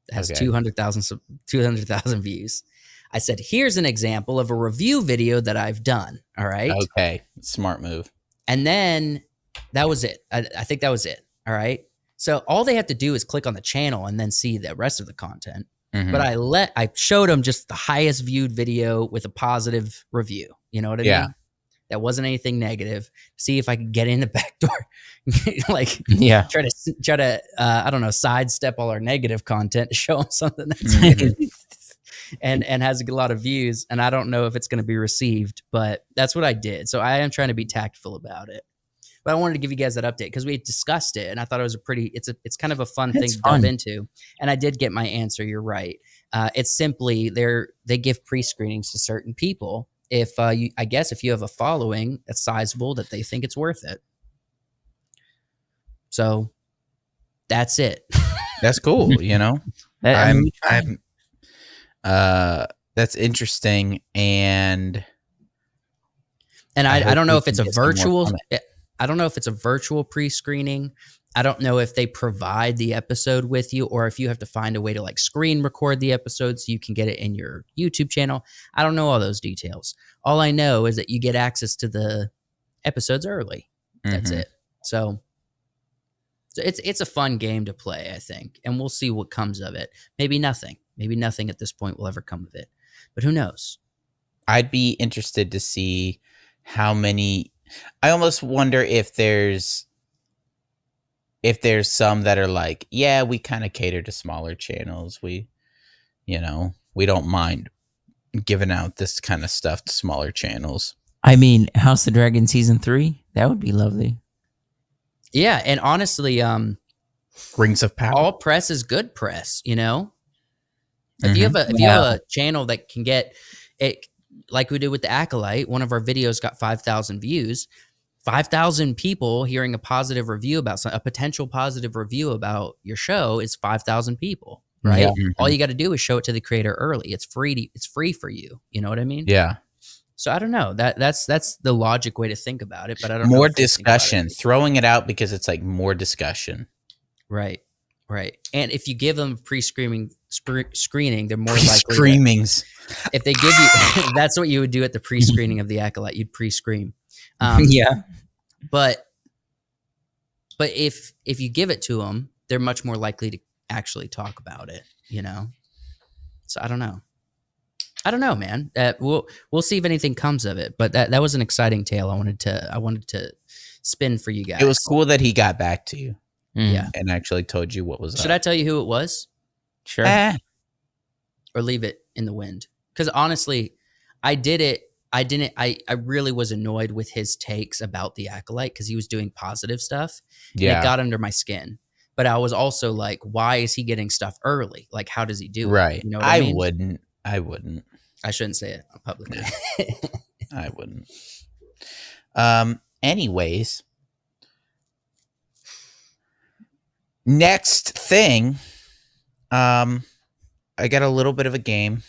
that has 200,000 views. I said, here's an example of a review video that I've done. All right.
Okay. Smart move.
And then that was it. I think that was it. All right. So all they have to do is click on the channel and then see the rest of the content. Mm-hmm. But I showed them just the highest viewed video with a positive review. You know what I mean? That wasn't anything negative. See if I could get in the back door, try to I don't know, sidestep all our negative content to show them something that's good and has a lot of views. And I don't know if it's going to be received, but that's what I did. So I am trying to be tactful about it. But I wanted to give you guys that update because we had discussed it, and I thought it was it's kind of a fun thing to dive into. And I did get my answer. You're right. It's simply they give pre-screenings to certain people. If I guess if you have a following that's sizable, that they think it's worth it. So that's it.
That's cool. You know, that's interesting. And
I don't know if it's a virtual. I don't know if it's a virtual pre-screening I don't know if they provide the episode with you or if you have to find a way to like screen record the episode so you can get it in your YouTube channel. I don't know all those details. All I know is that you get access to the episodes early. That's it. So it's a fun game to play, I think, and we'll see what comes of it. Maybe nothing. Maybe nothing at this point will ever come of it. But who knows?
I'd be interested to see how many. I almost wonder if there's some that are like, yeah, we kind of cater to smaller channels. We don't mind giving out this kind of stuff to smaller channels.
I mean, House of Dragon season 3, that would be lovely.
Yeah, and honestly,
Rings of Power.
all press is good press, you know? If you have a channel that can get it, like we did with the Acolyte, one of our videos got 5,000 views. 5,000 people hearing a positive review about a potential positive review about your show is 5,000 people, right?
Yeah.
All you got to do is show it to the creator early. It's free. It's free for you. You know what I mean?
Yeah.
So I don't know. That's the logic way to think about it. But I don't know
more
if they think about
discussion,
it.
throwing it out because it's like more discussion.
Right. Right. And if you give them screening, they're more likely.
Screamings.
If they give you, that's what you would do at the pre-screening of the Acolyte. You'd pre-scream.
Yeah.
But if you give it to them, they're much more likely to actually talk about it, you know? So I don't know, man. We'll see if anything comes of it. But that was an exciting tale. I wanted to spin for you guys.
It was cool that he got back to you.
Yeah.
And actually told you what was
Should
up.
I tell you who it was?
Sure.
Or leave it in the wind? Because honestly, I did it. I really was annoyed with his takes about the Acolyte because he was doing positive stuff.
Yeah.
And it got under my skin. But I was also like, why is he getting stuff early? Like, how does he do it?
Right.
You know what I mean?
I wouldn't.
I shouldn't say it publicly.
I wouldn't. Anyways. Next thing. I got a little bit of a game.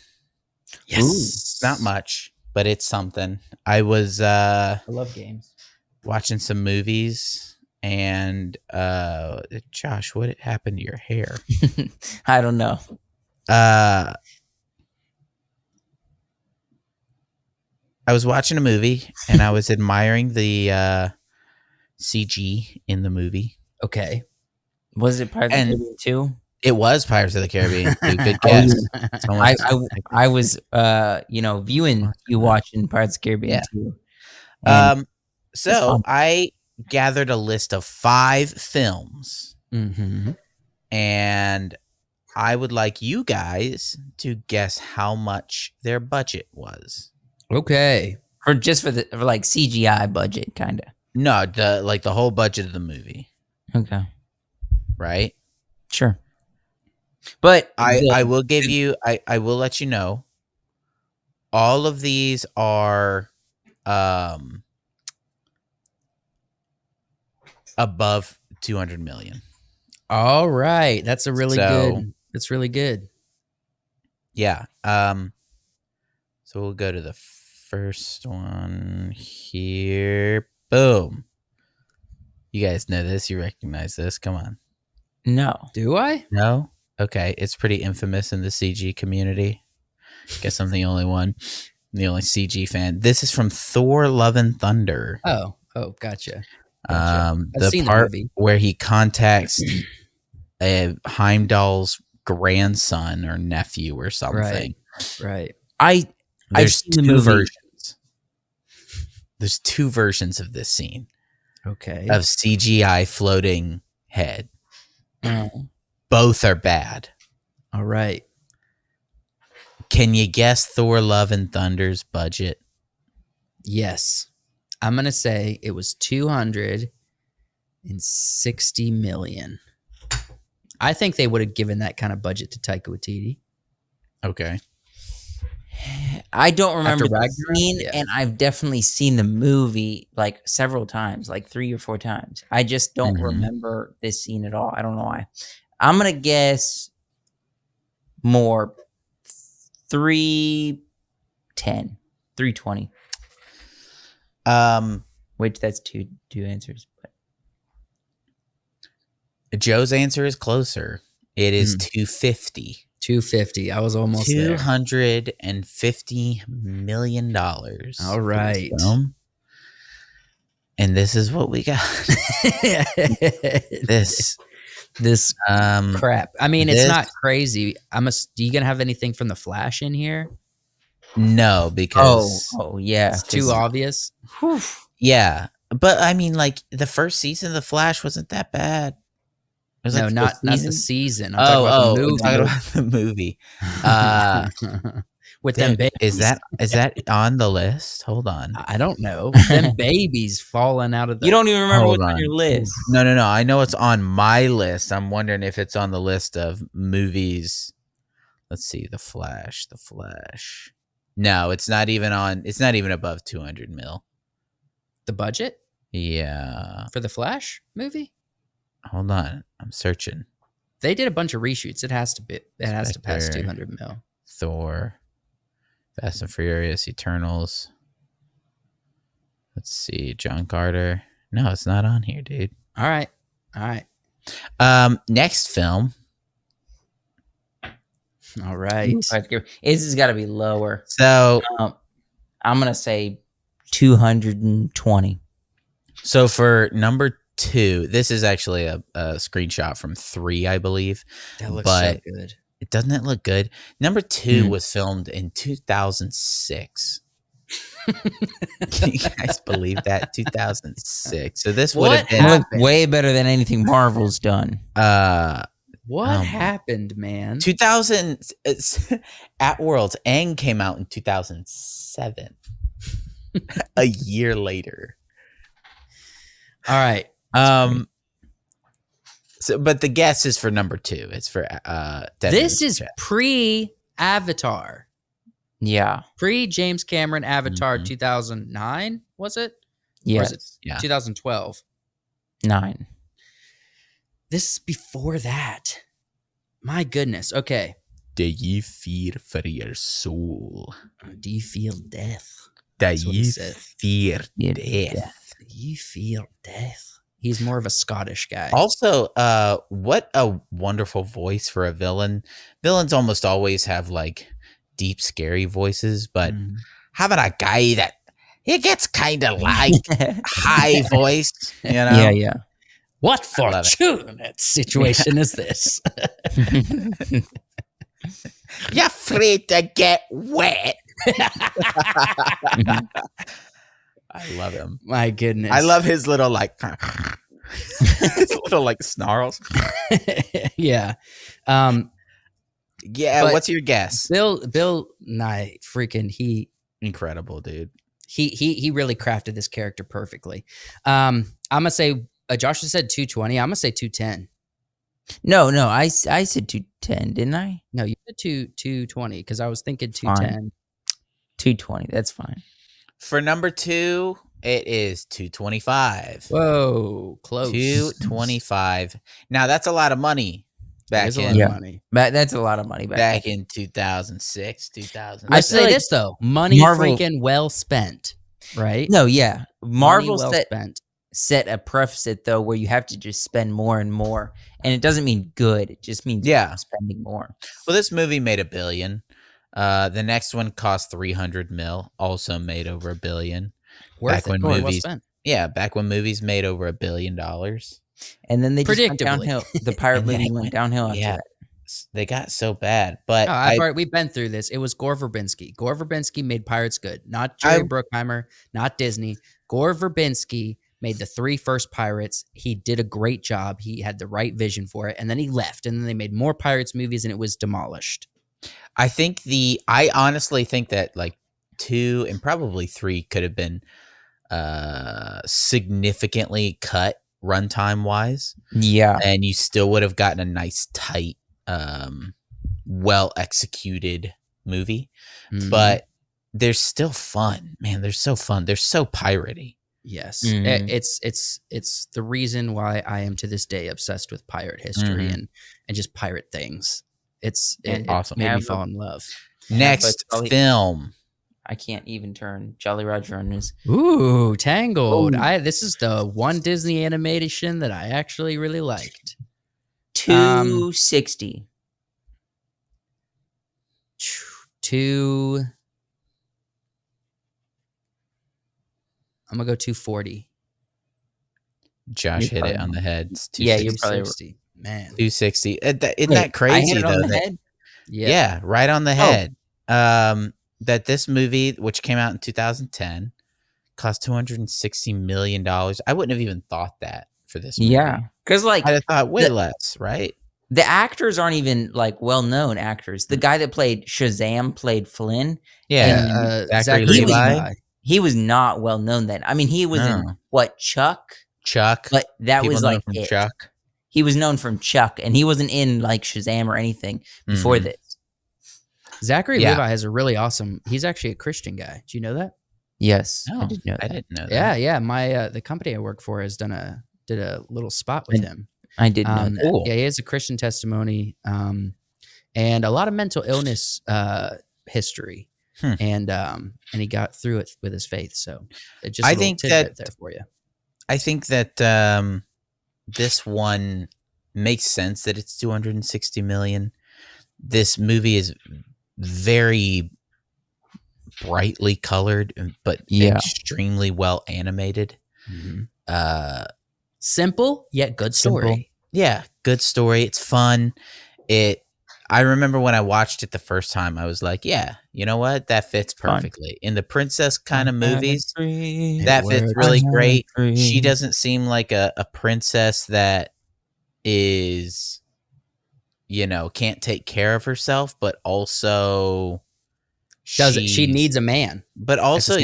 Yes.
Not much, but it's something. I was
I love games.
watching some movies and Josh, what happened to your hair?
I don't know.
I was watching a movie and I was admiring the CG in the movie.
Okay.
Was it Pirates of the Caribbean 2?
It was Pirates of the Caribbean. Good guess.
I was viewing you watching Pirates of the Caribbean 2.
So I gathered a list of 5 films.
Mm-hmm.
And I would like you guys to guess how much their budget was.
Okay.
For like CGI budget, kind of.
No, the whole budget of the movie.
Okay.
Right?
Sure. But
I will give you I will let you know all of these are above 200 million.
All right. That's really good.
Yeah. So we'll go to the first one here. Boom. You guys know this, you recognize this. Come on.
no.
Do I?
No? Okay, it's pretty infamous in the CG community. Guess I'm the only CG fan. This is from Thor: Love and Thunder.
Oh, gotcha.
The part where he contacts Heimdall's grandson or nephew or something.
Right.
There's two versions. There's 2 versions of this scene.
Okay.
Of CGI floating head.
Oh.
Both are bad.
All right.
Can you guess Thor: Love and Thunder's budget?
Yes. I'm going to say it was 260 million. I think they would have given that kind of budget to Taika Waititi.
Okay.
I don't remember the
Ragnarok?
scene,
Yeah.
and I've definitely seen the movie like several times, like 3 or 4 times. I just don't remember this scene at all. I don't know why. I'm gonna guess more 310, 320.
Um,
Which that's two answers. But
Joe's answer is closer. It is 250.
250. I was almost there.
$250 million.
All right.
And this is what we got. this
crap. I mean, it's not crazy. Do you gonna have anything from the Flash in here?
No, because
yeah,
it's too obvious.
Whew.
Yeah, but I mean, like the first season of the Flash wasn't that bad. It was
not the season. I'm talking about the movie.
Talking about the movie.
With them babies.
Is that on the list? Hold on.
I don't know. Them babies falling out of the.
You don't even remember what's on your list.
No. I know it's on my list. I'm wondering if it's on the list of movies. Let's see. The Flash. No, it's not even on. It's not even above 200 mil.
The budget?
Yeah.
For the Flash movie?
Hold on. I'm searching.
They did a bunch of reshoots. It has to pass 200 mil.
Thor. Fast and Furious, Eternals. Let's see. John Carter. No, it's not on here, dude.
All right.
Next film.
All right.
This has got to be lower.
So
I'm going to say 220.
So for number 2, this is actually a screenshot from 3, I believe.
That looks so good.
Doesn't it look good? Number 2 was filmed in 2006. Can you guys believe that? 2006. So this would have been
way better than anything Marvel's done.
What happened, man?
2000 At World's End came out in 2007. A year later.
All right.
So, but the guess is for number 2. It's for
this is pre-Avatar.
Yeah.
Pre-James Cameron Avatar 2009, was it?
Yes.
Or is it 2012?
9.
This is before that. My goodness. Okay.
Do you fear for your soul?
Do you feel death?
Do you fear death?
Do you feel death? He's more of a Scottish guy.
Also, what a wonderful voice for a villain. Villains almost always have like deep, scary voices, but having a guy that he gets kind of like high voice, you know?
Yeah.
What fortunate situation is this?
You're free to get wet. I love him.
My goodness.
I love his little like his little like snarls.
Yeah.
Yeah, what's your guess?
Bill Nye, freaking
incredible, dude.
He really crafted this character perfectly. I'm gonna say Josh said 220. I'm gonna say 210.
No, I said 210, didn't I?
No, you said 220 because I was thinking 210.
220, that's fine.
For number 2, it is 225.
Whoa, close.
225. Now that's a lot of money.
That's a lot of money.
That's a lot of money
back in 2006, 2000.
I say this though, money freaking well spent, right?
No, yeah, Marvel
spent.
Set a preface though where you have to just spend more and more, and it doesn't mean good. It just means spending more.
Well, this movie made $1 billion. The next one cost 300 mil, also made over $1 billion. Back when movies made over $1 billion.
And then they just went downhill. The pirate movie went downhill after that.
They got so bad. But
we've been through this. It was Gore Verbinski. Gore Verbinski made Pirates good. Not Jerry Bruckheimer, not Disney. Gore Verbinski made the 3 first Pirates. He did a great job. He had the right vision for it. And then he left. And then they made more Pirates movies and it was demolished.
I honestly think that like 2 and probably 3 could have been significantly cut runtime wise.
Yeah.
And you still would have gotten a nice, tight, well executed movie. But they're still fun. Man, they're so fun. They're so piratey.
Yes. It's the reason why I am to this day obsessed with pirate history and just pirate things. It
awesome.
Made me fall in love.
Next film.
I can't even turn Jolly Roger on this.
Ooh, Tangled. This is the one Disney animation that I actually really liked.
260.
I'm gonna go 240.
Josh hit it on the head. It's
Yeah, you're
260.
probably
260. Man.
260. Isn't
Wait,
that crazy,
I hit it on
though?
the
That,
head?
yeah, right on the head. That this movie, which came out in 2010, cost $260 million. I wouldn't have even thought that for this movie.
Yeah, because like
I'd have thought way less, right?
the actors aren't even like well-known actors. The guy that played Shazam played Flynn.
Yeah,
and
Zachary
Levi.
he was not well known then. I mean, he was in what, Chuck?
Chuck.
But that
People
was
know
like
him from
it.
Chuck.
He was known from Chuck, and he wasn't in like Shazam or anything before this.
Zachary Levi has a really awesome. He's actually a Christian guy. Do you know that?
Yes,
No,
I did know that.
I didn't know that.
Yeah. My the company I work for has did a little spot with him.
I did know that.
Cool.
Yeah, he has a Christian testimony, and a lot of mental illness history, and he got through it with his faith. So, just
I
a little
think
tidbit
that
there for you.
I think that this one makes sense that it's 260 million. This movie is very brightly colored, but extremely well animated.
Simple yet good story.
Simple. Yeah, good story. It's fun. I remember when I watched it the first time, I was like, yeah, you know what? That fits perfectly. In the princess kind of movies, that fits really great. She doesn't seem like a princess that is, can't take care of herself, but also
she needs a man.
But also,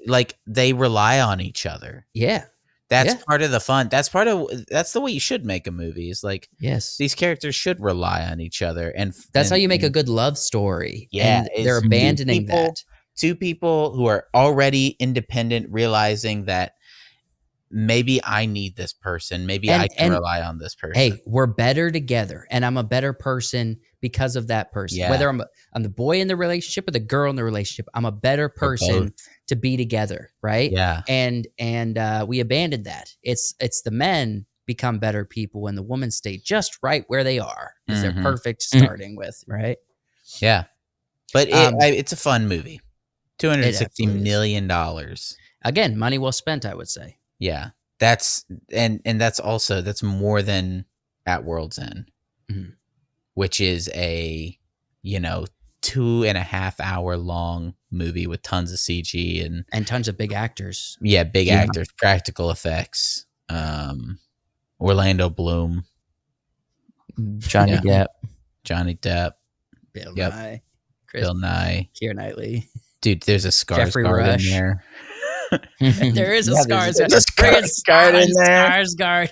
like they rely on each other.
Yeah.
That's part of the fun. That's the way you should make a movie. Is like, these characters should rely on each other, and
that's how you make a good love story.
Yeah,
and they're abandoning that.
Two people who are already independent, realizing that maybe I need this person. Maybe I can rely on this person.
Hey, we're better together, and I'm a better person because of that person.
Yeah.
Whether I'm the boy in the relationship or the girl in the relationship, I'm a better person to be together, right?
Yeah.
And we abandoned that. It's the men become better people, and the women stay just right where they are because they're perfect starting with, right?
Yeah, but it's a fun movie. $260 million.
Again, money well spent, I would say.
Yeah, that's that's more than At World's End, which is a 2.5 hour long movie with tons of CG and
tons of big actors.
Yeah, big actors, practical effects. Orlando Bloom,
Johnny
Depp,
Bill Nye,
Bill Nye,
Keira Knightley.
Dude, there's a Skarsgård in there.
There is a Skarsgård.
There's a Skarsgård in there.
Skarsgård.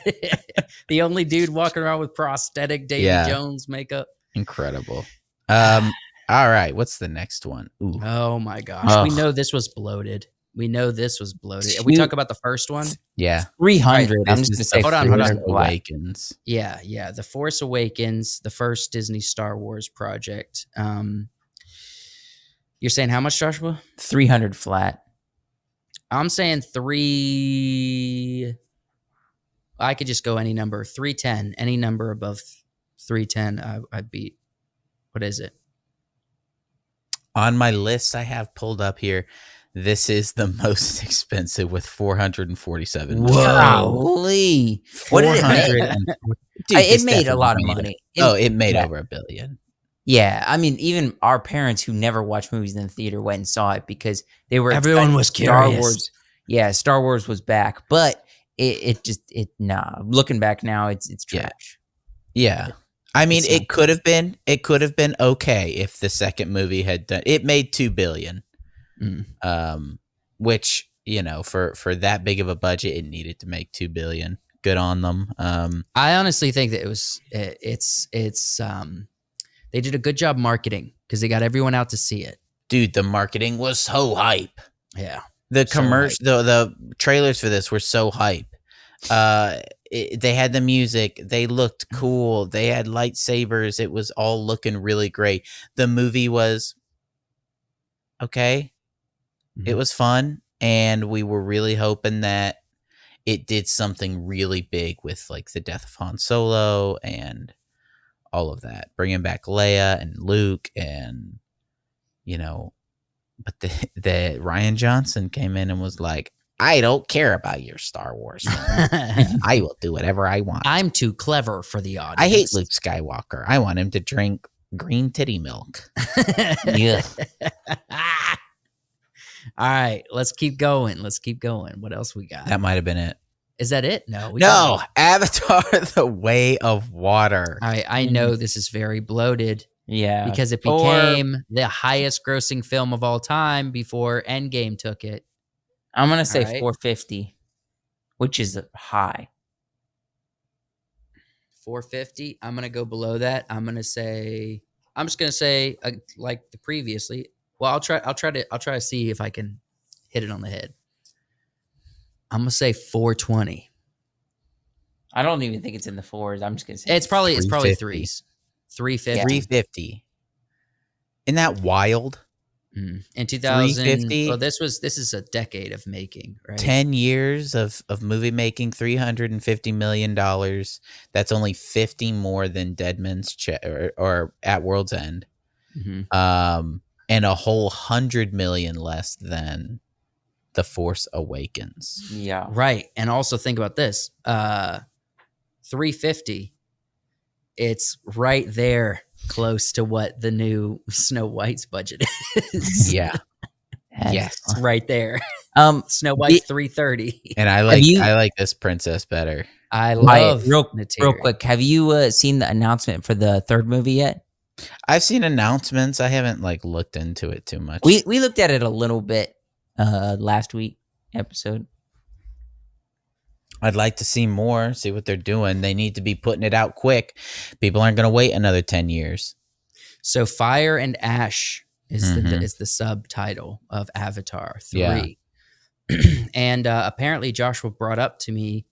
The only dude walking around with prosthetic Davy Jones makeup.
Incredible. All right, what's the next one? Ooh.
Oh my gosh. We know this was bloated. We talk about the first one?
Yeah.
300. I'm just going to say
hold on.
Awakens.
Yeah. The Force Awakens, the first Disney Star Wars project. You're saying how much, Joshua?
300 flat.
I'm saying 3. I could just go any number. 310. Any number above 310, I'd beat. What is it?
On my list I have pulled up here, this is the most expensive with $447 million.
Holy! What did it make? Dude, it made a lot of money.
It made over $1 billion.
Yeah, I mean, even our parents who never watched movies in the theater went and saw it because they were.
Everyone was curious.
Star Wars, Star Wars was back, but looking back now, it's trash.
Yeah. I mean, it could have been okay if the second movie had done. It made $2 billion, which for that big of a budget, it needed to make $2 billion. Good on them.
I honestly think that it's they did a good job marketing because they got everyone out to see it.
Dude, the marketing was so hype.
Yeah,
the the trailers for this were so hype. They had the music. They looked cool. They had lightsabers. It was all looking really great. The movie was okay. It was fun, and we were really hoping that it did something really big with like the death of Han Solo and all of that, bringing back Leia and Luke, and but the Ryan Johnson came in and was like, I don't care about your Star Wars film. I will do whatever I want.
I'm too clever for the audience.
I hate Luke Skywalker. I want him to drink green titty milk.
Yeah.
All right, let's keep going. What else we got?
That might have been it.
Is that it? No.
No, Avatar: The Way of Water.
All right, I know this is very bloated
Yeah.
because it became the highest grossing film of all time before Endgame took it.
I'm going to say
All right.
450, which is high.
450. I'm gonna go below that. I'm just gonna say like the previously. Well, I'll try to see if I can hit it on the head. I'm gonna say 420.
I don't even think it's in the fours. I'm just going to say
It's probably
350.
threes. 350.
350. Isn't that wild?
In 2000,
350.
well, this is a decade of making, right?
10 years of movie making, $350 million. That's only 50 more than Deadman's check or At World's End.
Mhm.
And a whole 100 million less than The Force Awakens.
Yeah.
Right. And also think about this. 350. It's right there close to what the new Snow White's budget is.
Yeah. Yes.
It's right there. Snow White's 330.
And I like this princess better.
I love
real
Neytiri.
quick. Have you seen the announcement for the third movie yet?
I've seen announcements. I haven't looked into it too much.
We looked at it a little bit last week episode.
I'd like to see more, see what they're doing. They need to be putting it out quick. People aren't going to wait another 10 years.
So Fire and Ash is
Mhm.
is the subtitle of Avatar 3.
Yeah.
And apparently Joshua brought up to me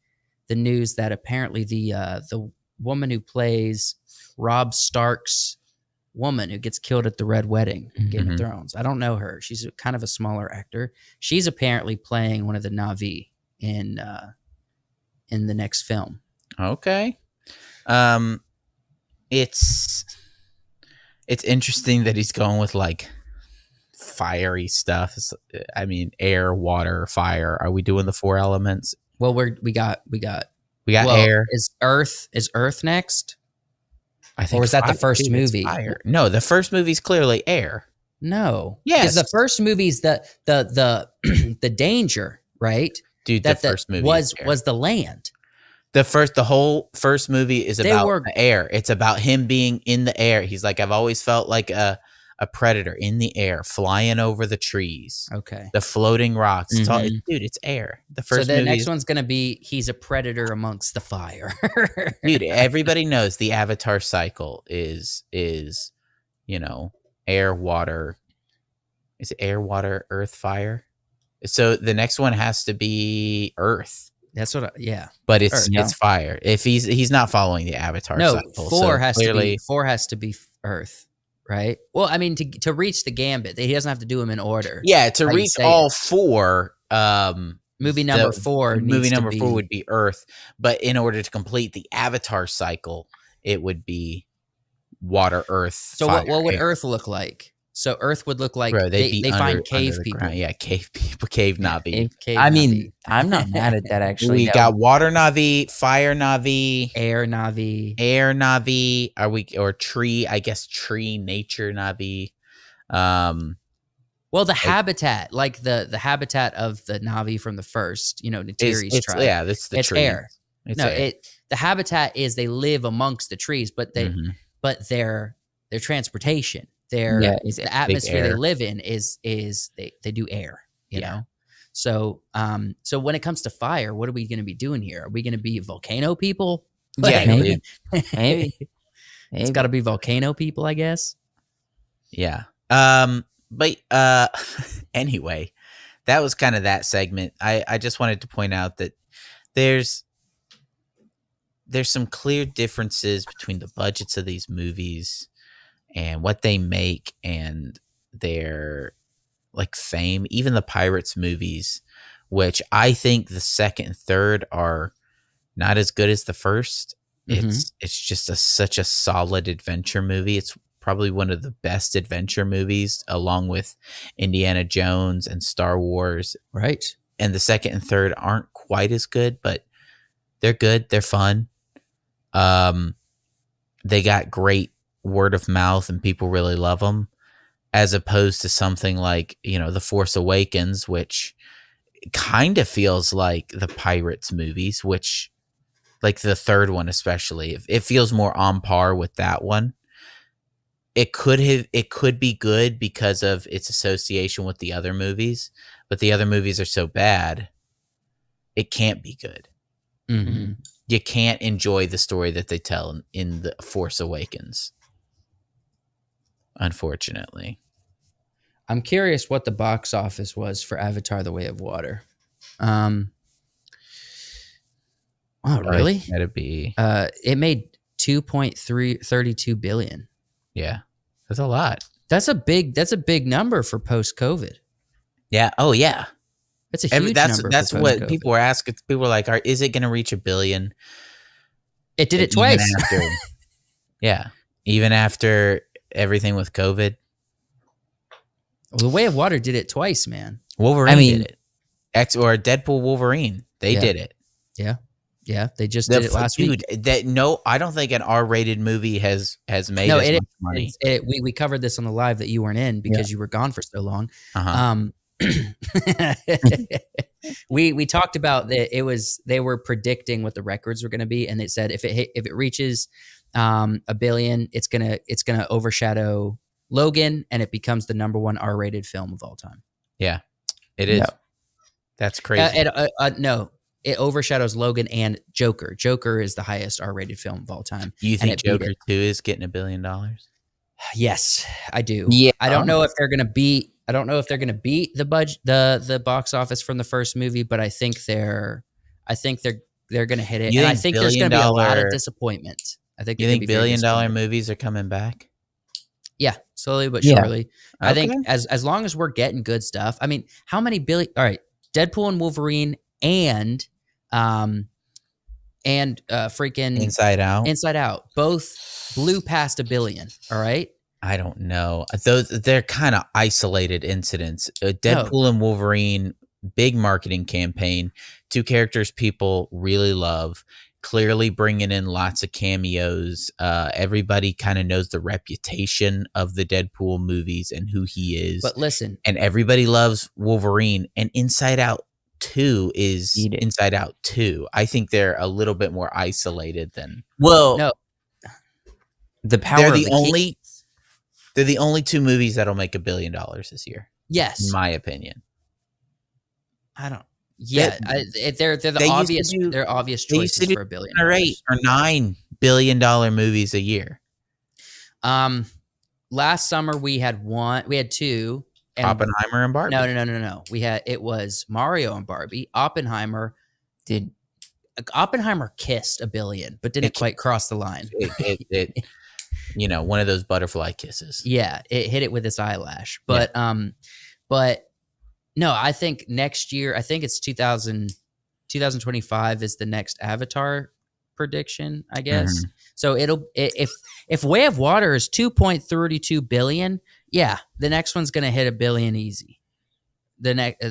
the news that apparently the woman who plays Robb Stark's woman who gets killed at the Red Wedding in Game of
Mhm.
Thrones. I don't know her. She's kind of a smaller actor. She's apparently playing one of the Na'vi in the next film.
Okay. It's interesting that he's going with fiery stuff. I mean, air, water, fire. Are we doing the four elements?
Well, we got well,
air.
Is Earth next?
I think.
Or was that the
fire,
first
dude, it's
movie?
fire. No, the first movie's clearly air.
No.
Yes.
Because the first movie's the danger, right?
Dude,
That
the first movie
was
is air.
the land.
The whole first movie is
They
about
were-
the air. It's about him being in the air. He's like, I've always felt like a predator in the air, flying over the trees,
Okay.
the floating rocks. It's all,
Mhm.
dude, it's air. The
So
first
the
movie
next
is-
one's gonna be he's a predator amongst the fire.
dude, everybody knows the Avatar cycle is air, water. Is it air, water, earth, fire? So the next one has to be earth.
That's what. Yeah.
But it's
Earth,
yeah.
it's fire. If he's not following the Avatar
No,
cycle.
four
so
has
clearly,
to be Earth, right? Well, I mean, to reach the gambit, he doesn't have to do them in order.
yeah, to
how you
reach
say
all
it.
four.
Movie number
the
4.
movie
needs
number
to be,
4 would be Earth, but in order to complete the Avatar cycle, it would be water, earth.
So
fire,
what would
air.
Earth look like? So Earth would look like
Bro, they'd
they
be
find cave
the
people.
ground. Yeah, cave people, cave Navi.
Cave
I
Navi.
mean, I'm not mad at that actually.
We
That
got water Navi, fire Navi,
Air Navi.
air Navi. Or tree? I guess tree, nature Navi.
Well, the habitat, like the habitat of the Navi from the first, Neytiri's tribe.
Yeah, that's the
It's
tree.
air.
It's
No,
air.
the habitat is they live amongst the trees, but
Mhm.
their transportation,
it's
the atmosphere they
air.
live in is they do air, you
Yeah.
know. So when it comes to fire, what are we going to be doing here? Are we going to be volcano people?
Yeah,
maybe.
dude.
maybe.
It's got to be volcano people, I guess.
Yeah. But anyway, that was kind of that segment. I just wanted to point out that there's some clear differences between the budgets of these movies and what they make and their fame. Even the Pirates movies, which I think the second and third are not as good as the first. It's just such a solid adventure movie. It's probably one of the best adventure movies, along with Indiana Jones and Star Wars.
Right.
And the second and third aren't quite as good, but they're good. They're fun. They got great word of mouth and people really love them, as opposed to something like, The Force Awakens, which kind of feels like the Pirates movies, which, like the third one especially, it feels more on par with that one. It could be good because of its association with the other movies, but the other movies are so bad, it can't be good.
Mm-hmm.
You can't enjoy the story that they tell in The Force Awakens, unfortunately.
I'm curious what the box office was for Avatar: The Way of Water. Oh, really?
That'd be
It made 2.32 billion.
yeah. That's a lot.
That's a big number for post-COVID.
Yeah. Oh yeah.
That's a huge number.
That's
for
what
post-COVID.
people were asking. People were like, "Is it going to reach 1 billion?"
It did it
Even
twice.
after, yeah, even after everything with COVID.
Well, The Way of Water did it twice, man.
Wolverine did it. Or Deadpool Wolverine, they did it.
Yeah, they just did it last week.
I don't think an R-rated movie has made as much money.
We covered this on the live that you weren't in because you were gone for so long.
Uh-huh.
We talked about that. They were predicting what the records were going to be, and they said if it reaches 1 billion, it's gonna overshadow Logan, and it becomes the #1 R-rated film of all time.
Yeah, it is.
No.
That's crazy.
No, it overshadows Logan and Joker. Joker is the highest R-rated film of all time.
You think Joker 2 is getting $1 billion?
Yes, I do.
Yeah.
I don't know if they're gonna beat the budget, the box office from the first movie, but I think they're gonna hit it. And I think there's gonna be a lot of disappointment. I think
you think $1 billion movies are coming back?
Yeah, slowly but surely.
Okay.
I think as long as we're getting good stuff. I mean, how many billion? All right, Deadpool and Wolverine and freaking Inside Out both blew past 1 billion. All right.
I don't know. They're kind of isolated incidents. Deadpool and Wolverine, big marketing campaign. 2 characters people really love. Clearly bringing in lots of cameos. Everybody kind of knows the reputation of the Deadpool movies and who he is.
But listen,
and everybody loves Wolverine. And Inside Out 2 is Inside Out 2. I think they're a little bit more isolated than.
Well,
no.
The power.
They're the only 2 movies that'll make $1 billion this year.
Yes,
in my opinion.
I don't. Yeah, they're the obvious. They're obvious choices for $1 billion.
Or $8 or $9 billion movies a year.
Last summer we had 2. And
Oppenheimer and Barbie.
No. It was Mario and Barbie. Oppenheimer kissed $1 billion, but didn't quite cross the line.
It one of those butterfly kisses.
Yeah, it hit it with its eyelash. But no, I think next year, I think it's 2025 is the next Avatar prediction, I guess.
Mm-hmm.
So if Way of Water is 2.32 billion, yeah, the next one's going to hit $1 billion easy. The next,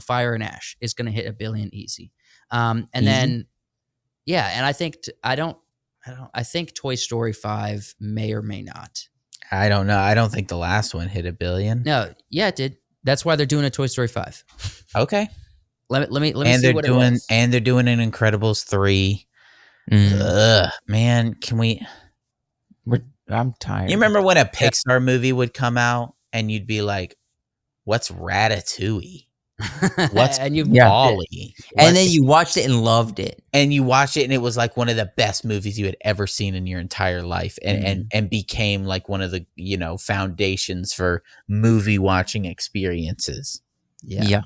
Fire and Ash is going to hit $1 billion easy. And easy? Then, yeah, and I think I think Toy Story 5 may or may not.
I don't know. I don't think the last one hit $1 billion.
No, yeah, it did. That's why they're doing a Toy Story 5.
Okay.
Let me see what it was.
And they're doing an Incredibles 3. Ugh, man, can we?
I'm tired.
You remember when a Pixar movie would come out and you'd be like, "What's Ratatouille? What's Wall-E?"
And then you watched it and loved it.
And you watched it and it was like one of the best movies you had ever seen in your entire life, and became like one of the foundations for movie watching experiences.
Yeah.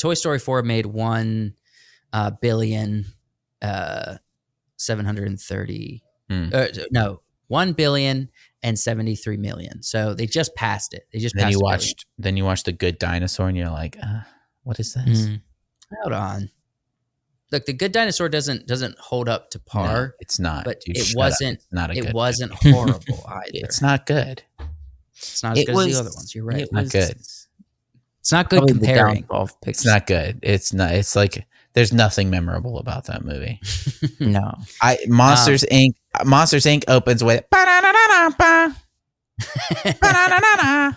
Toy Story 4 made $1 billion 730. No, $1 billion and 73 million. So they just passed it.
Then you watched The Good Dinosaur and you're like, what is this?
Hold on. look, The Good Dinosaur doesn't hold up to
No,
par,
it's not.
but
Dude,
it
shut up.
wasn't
It's not a
it
good
wasn't
movie.
horrible either.
It's not good.
It's not as good as the other ones. You're right.
It
not
was
good.
It's not good
probably the
comparing.
downfall of
It's
Pixar.
not good. It's not. It's like there's nothing memorable about that movie.
No.
Monsters Inc. Monsters Inc. opens with ba-da-da-da-da-ba, ba-da-da-da-da,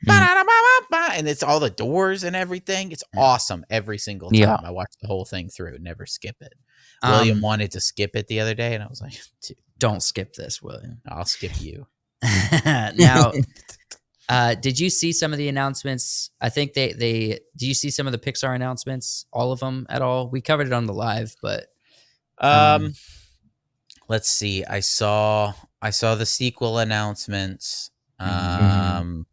ba-da-da-ba-ba-ba, and it's all the doors and everything. It's awesome every single time.
Yeah.
I watch the whole thing through, never skip it. William wanted to skip it the other day, and I was like, dude,
Don't skip this, William.
I'll skip you.
Now, did you see some of the announcements? I think did you see some of the Pixar announcements? All of them at all? We covered it on the live, but
let's see. I saw the sequel announcements.
Mhm.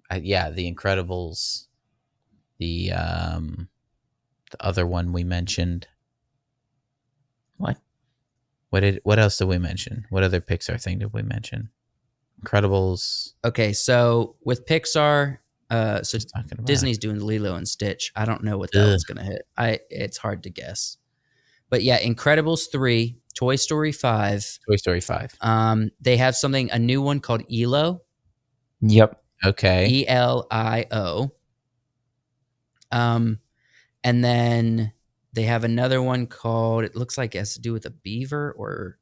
The Incredibles, the other one we mentioned.
What?
What else did we mention? What other Pixar thing did we mention? Incredibles.
okay. So with Pixar, so
Talking about
Disney's doing Lilo and Stitch. I don't know what that one's gonna hit. It's hard to guess. But yeah, Incredibles 3, Toy Story 5.
Toy Story 5.
They have a new one called ELO.
Yep.
Okay.
ELIO. And then they have another one called, it looks like it has to do with a beaver, or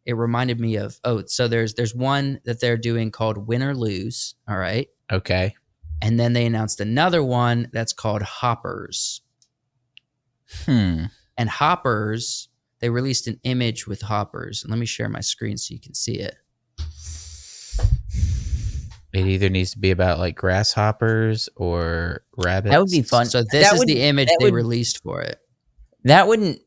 it reminded me of, so there's one that they're doing called Win or Lose. All right.
Okay.
And then they announced another one that's called Hoppers. And Hoppers, they released an image with Hoppers. Let me share my screen so you can see it.
It either needs to be about like grasshoppers or rabbits.
That would be fun.
So this is the image they released for it.
I wouldn't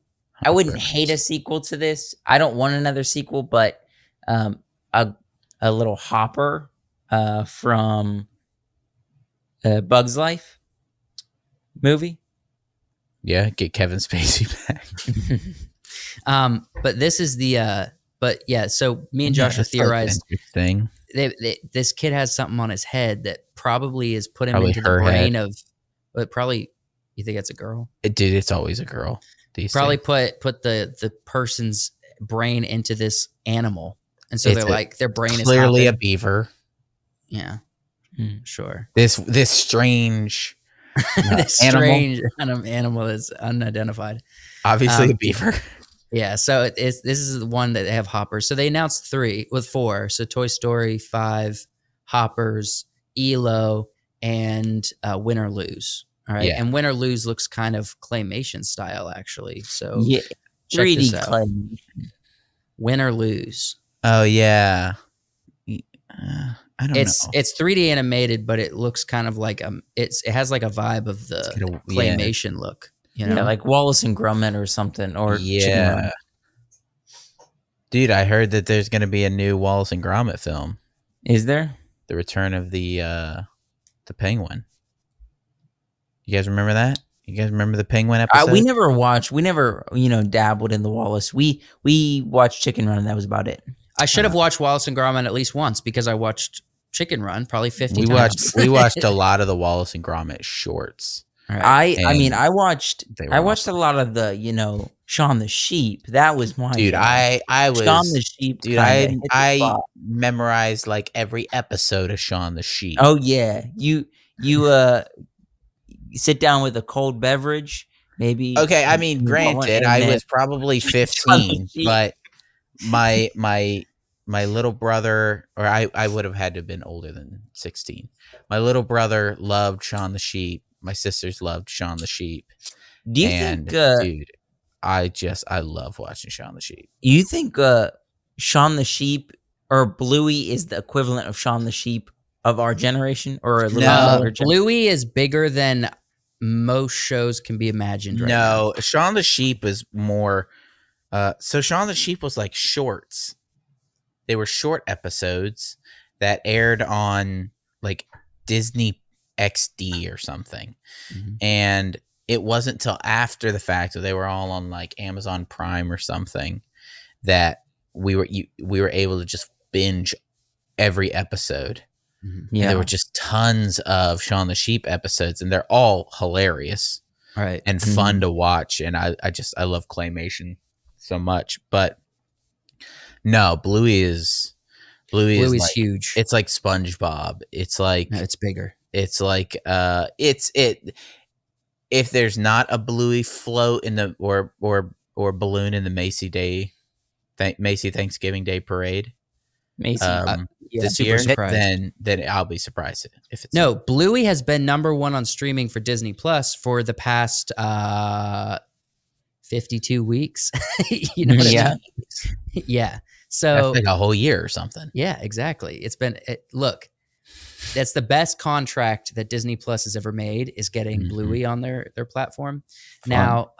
hate a sequel to this. I don't want another sequel, but a little Hopper from Bug's Life movie.
Yeah, get Kevin Spacey
back. But this is but yeah, so me and Joshua theorized this kid has something on his head that probably is put him into the brain of, but probably, you think it's a girl?
Dude, it's always a girl.
Probably put the person's brain into this animal. And so their brain is
clearly a beaver.
Yeah. Sure.
This strange
strange animal that's unidentified.
Obviously a beaver.
Yeah, so this is the one that they have Hoppers. So they announced 4. So Toy Story 5, Hoppers, ELO, and Win or Lose. All right, and Win or Lose looks kind of claymation style, actually. So
yeah, 3D claymation.
Win or Lose.
Oh yeah. I don't know.
It's 3D animated, but it looks kind of like it has like a vibe of the claymation look. You know?
Yeah, like Wallace and Gromit or something, or Chicken Run.
Dude, I heard that there's going to be a new Wallace and Gromit film.
Is there?
The Return of the Penguin. You guys remember that? You guys remember the Penguin episode?
We never dabbled in the Wallace. We watched Chicken Run, and that was about it.
I should have watched Wallace and Gromit at least once, because I watched Chicken Run probably 50 times.
We watched a lot of the Wallace and Gromit shorts.
Right. I watched a lot of the, Shaun the Sheep. That was my
dude. I was
Shaun the Sheep.
Dude, I memorized like every episode of Shaun the Sheep.
Oh yeah, you sit down with a cold beverage, maybe.
Okay, I mean, granted, I was probably 15, but my little brother, or I would have had to have been older than 16. My little brother loved Shaun the Sheep. My sisters loved Shaun the Sheep.
Do you think,
dude, I love watching Shaun the Sheep.
You think Shaun the Sheep or Bluey is the equivalent of Shaun the Sheep of our generation, or a little younger generation?
Bluey is bigger than most shows can be imagined right now.
No, Shaun the Sheep is more. So Shaun the Sheep was like shorts. They were short episodes that aired on like Disney XD or something. Mm-hmm. And it wasn't till after the fact that they were all on like Amazon Prime or something that we were able to just binge every episode. Mm-hmm. Yeah, there were just tons of Shaun the Sheep episodes, and they're all hilarious.
Right.
and fun to watch. And I love claymation so much. But no, Bluey is like,
huge.
it's like SpongeBob. It's like,
No, it's bigger.
it's like if there's not a Bluey float in the or balloon in the Macy Thanksgiving Day parade
Macy.
this
super
year,
surprised.
then I'll be surprised if it's
No,
not.
Bluey has been number 1 on streaming for Disney Plus for the past 52 weeks. You know what I
Yeah.
mean? Yeah.
That's
So
like a whole year or something.
yeah, exactly. It's been look, that's the best contract that Disney Plus has ever made, is getting Bluey on their platform.
Fun.
Now,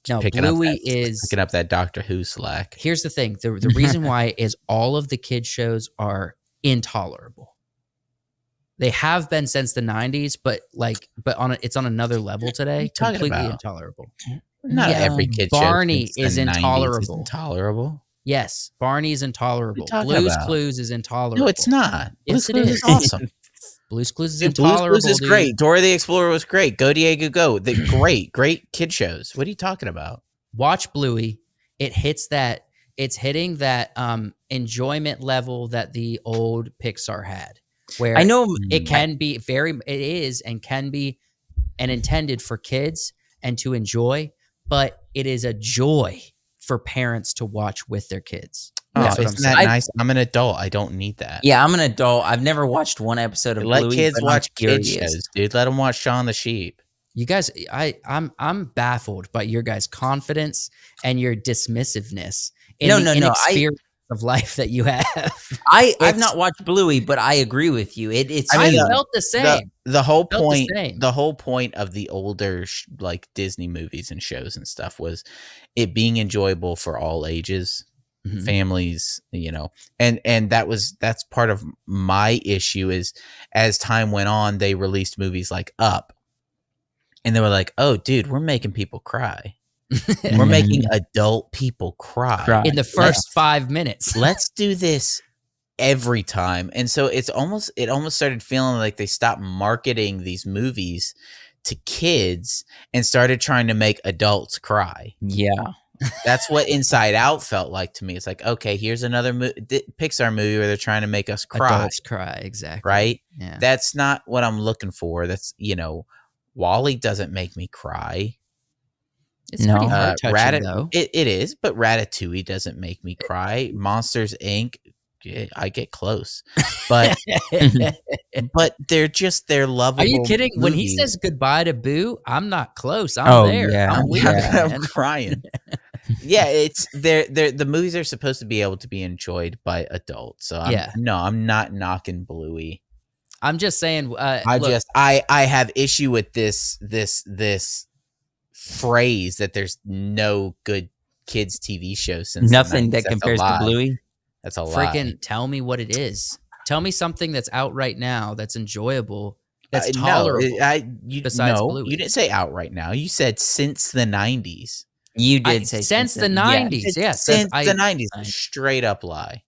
no,
picking up that Doctor Who slack.
Here's the thing. The reason why is all of the kid shows are intolerable. They have been since the 90s, but it's on another level today. Completely intolerable.
Not every kid show
Barney
since the
is
90s
intolerable.
is intolerable.
Yes, Barney is intolerable.
What are you
Blue's
talking about?
Clues is intolerable.
No, it's not.
Yes,
Blue's Clues
it
is awesome.
Blue's Clues is
Dude, Blue's
intolerable.
Clues is
dude.
great. Dora the Explorer was great. Go Diego Go. The great kid shows. What are you talking about?
Watch Bluey. It's hitting that enjoyment level that the old Pixar had, where
I know
it can be it is and can be and intended for kids and to enjoy, but it is a joy for parents to watch with their kids. That's what I'm
isn't
saying.
that nice? I'm an adult. I don't need that.
Yeah, I'm an adult. I've never watched one episode of
Let
Bluey.
kids
but I'm
watch kid
curious.
shows, dude. Let them watch Shaun the Sheep.
You guys, I'm baffled by your guys' confidence and your dismissiveness in the inexperience of life that you have.
I've not watched Bluey, but I agree with you. It's
I
mean,
felt the same.
The whole
Felt the
point,
same.
the whole point of the older like Disney movies and shows and stuff was it being enjoyable for all ages, families, and that's part of my issue is as time went on, they released movies like Up, and they were like, oh, dude, we're making people cry. We're making adult people cry
in the first 5 minutes.
Let's do this every time. And so it almost started feeling like they stopped marketing these movies to kids and started trying to make adults cry.
Yeah.
That's what Inside Out felt like to me. It's like, okay, here's another Pixar movie where they're trying to make us cry.
Adults cry, exactly.
Right?
Yeah.
That's not what I'm looking for. That's, Wall-E doesn't make me cry.
It's pretty heart-touching, though.
It is, but Ratatouille doesn't make me cry. Monsters, Inc., I get close. But but they're lovable.
Are you kidding?
Movies.
When he says goodbye to Boo, I'm not close. I'm there.
Yeah.
I'm with you,
I'm
man.
crying. Yeah, it's the movies are supposed to be able to be enjoyed by adults. So I'm not knocking Bluey.
I'm just saying.
I have issue with this phrase that there's no good kids TV show since
nothing that compares to Bluey.
That's a lie.
Freaking tell me what it is. Tell me something that's out right now that's enjoyable. That's tolerable. Besides Bluey.
You didn't say out right now. You said since the 90s.
You did say
since the 90s. Yes,
since the 90s. Straight up lie.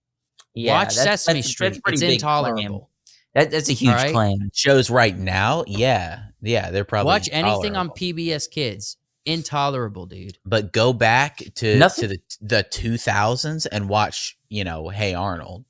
Yeah, watch Sesame Street. It's intolerable.
That's a huge claim.
Shows right now, yeah, they're probably
watch anything on PBS Kids. Intolerable, dude.
But go back to the 2000s and watch, Hey Arnold.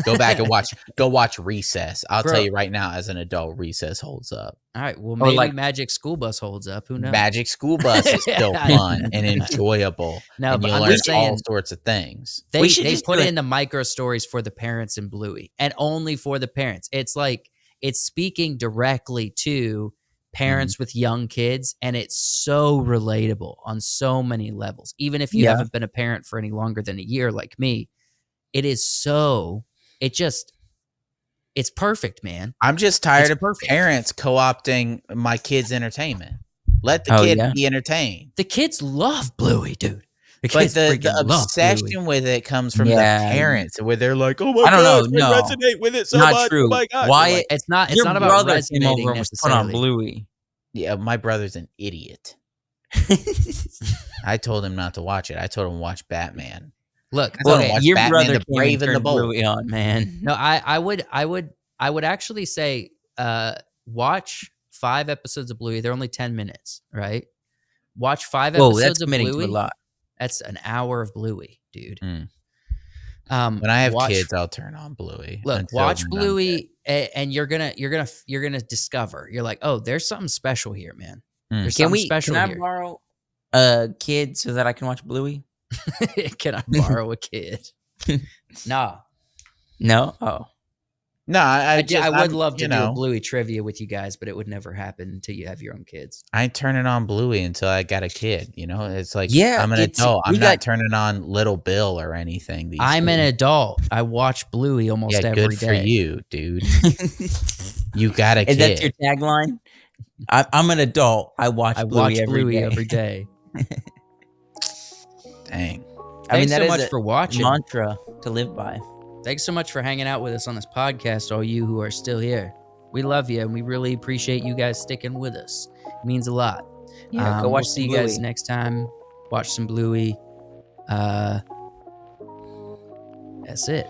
Go back and watch Recess. I'll tell you right now, as an adult, Recess holds up.
All right, well, maybe Magic School Bus holds up. Who knows?
Magic School Bus is still fun and enjoyable.
No,
and
but
you
I'm
learn
just saying,
all sorts of things.
They put in the micro stories for the parents in Bluey, and only for the parents. It's like it's speaking directly to parents with young kids, and it's so relatable on so many levels. Even if you haven't been a parent for any longer than a year like me, it is so it's perfect, man.
I'm just tired of parents co-opting my kids' entertainment. Let the kid be entertained.
The kids love Bluey, dude.
But the obsession with it comes from the parents, where they're like, "Oh my god, I resonate with it so much."
True.
Oh my god,
why?
It's not about resonating
put on Bluey.
Yeah, my brother's an idiot. I told him not to watch it. I told him to watch Batman.
Look,
your
Batman,
brother
the Brave and the Bold.
Bluey on, man.
No, I would actually say watch 5 episodes of Bluey. They're only 10 minutes, right? Watch 5
Whoa, that's
episodes of
committing to a
Bluey.
lot.
That's an hour of Bluey, dude.
When I have
watch,
kids, I'll turn on Bluey.
Look,
Until
watch
then, I'm
Bluey, and you're gonna discover. You're like, oh, there's something special here, man. There's something special
Can I
here.
borrow a kid so that I can watch Bluey?
Can I borrow a kid? Nah.
No? Oh.
No, I
would love to do a Bluey trivia with you guys, but it would never happen until you have your own kids.
I ain't turning on Bluey until I got a kid. You know, it's like,
Yeah,
I'm an adult. I'm not turning on Little Bill or anything.
I'm an adult. I watch Bluey almost every day.
Good for you, dude. You got a kid.
Is that your tagline? I'm an adult. I watch Bluey every day.
Dang.
Thanks so much for watching.
Mantra to live by.
Thanks so much for hanging out with us on this podcast, all you who are still here. We love you, and we really appreciate you guys sticking with us. It means a lot.
Yeah, go watch
we'll see you guys next time. Watch some Bluey. That's it.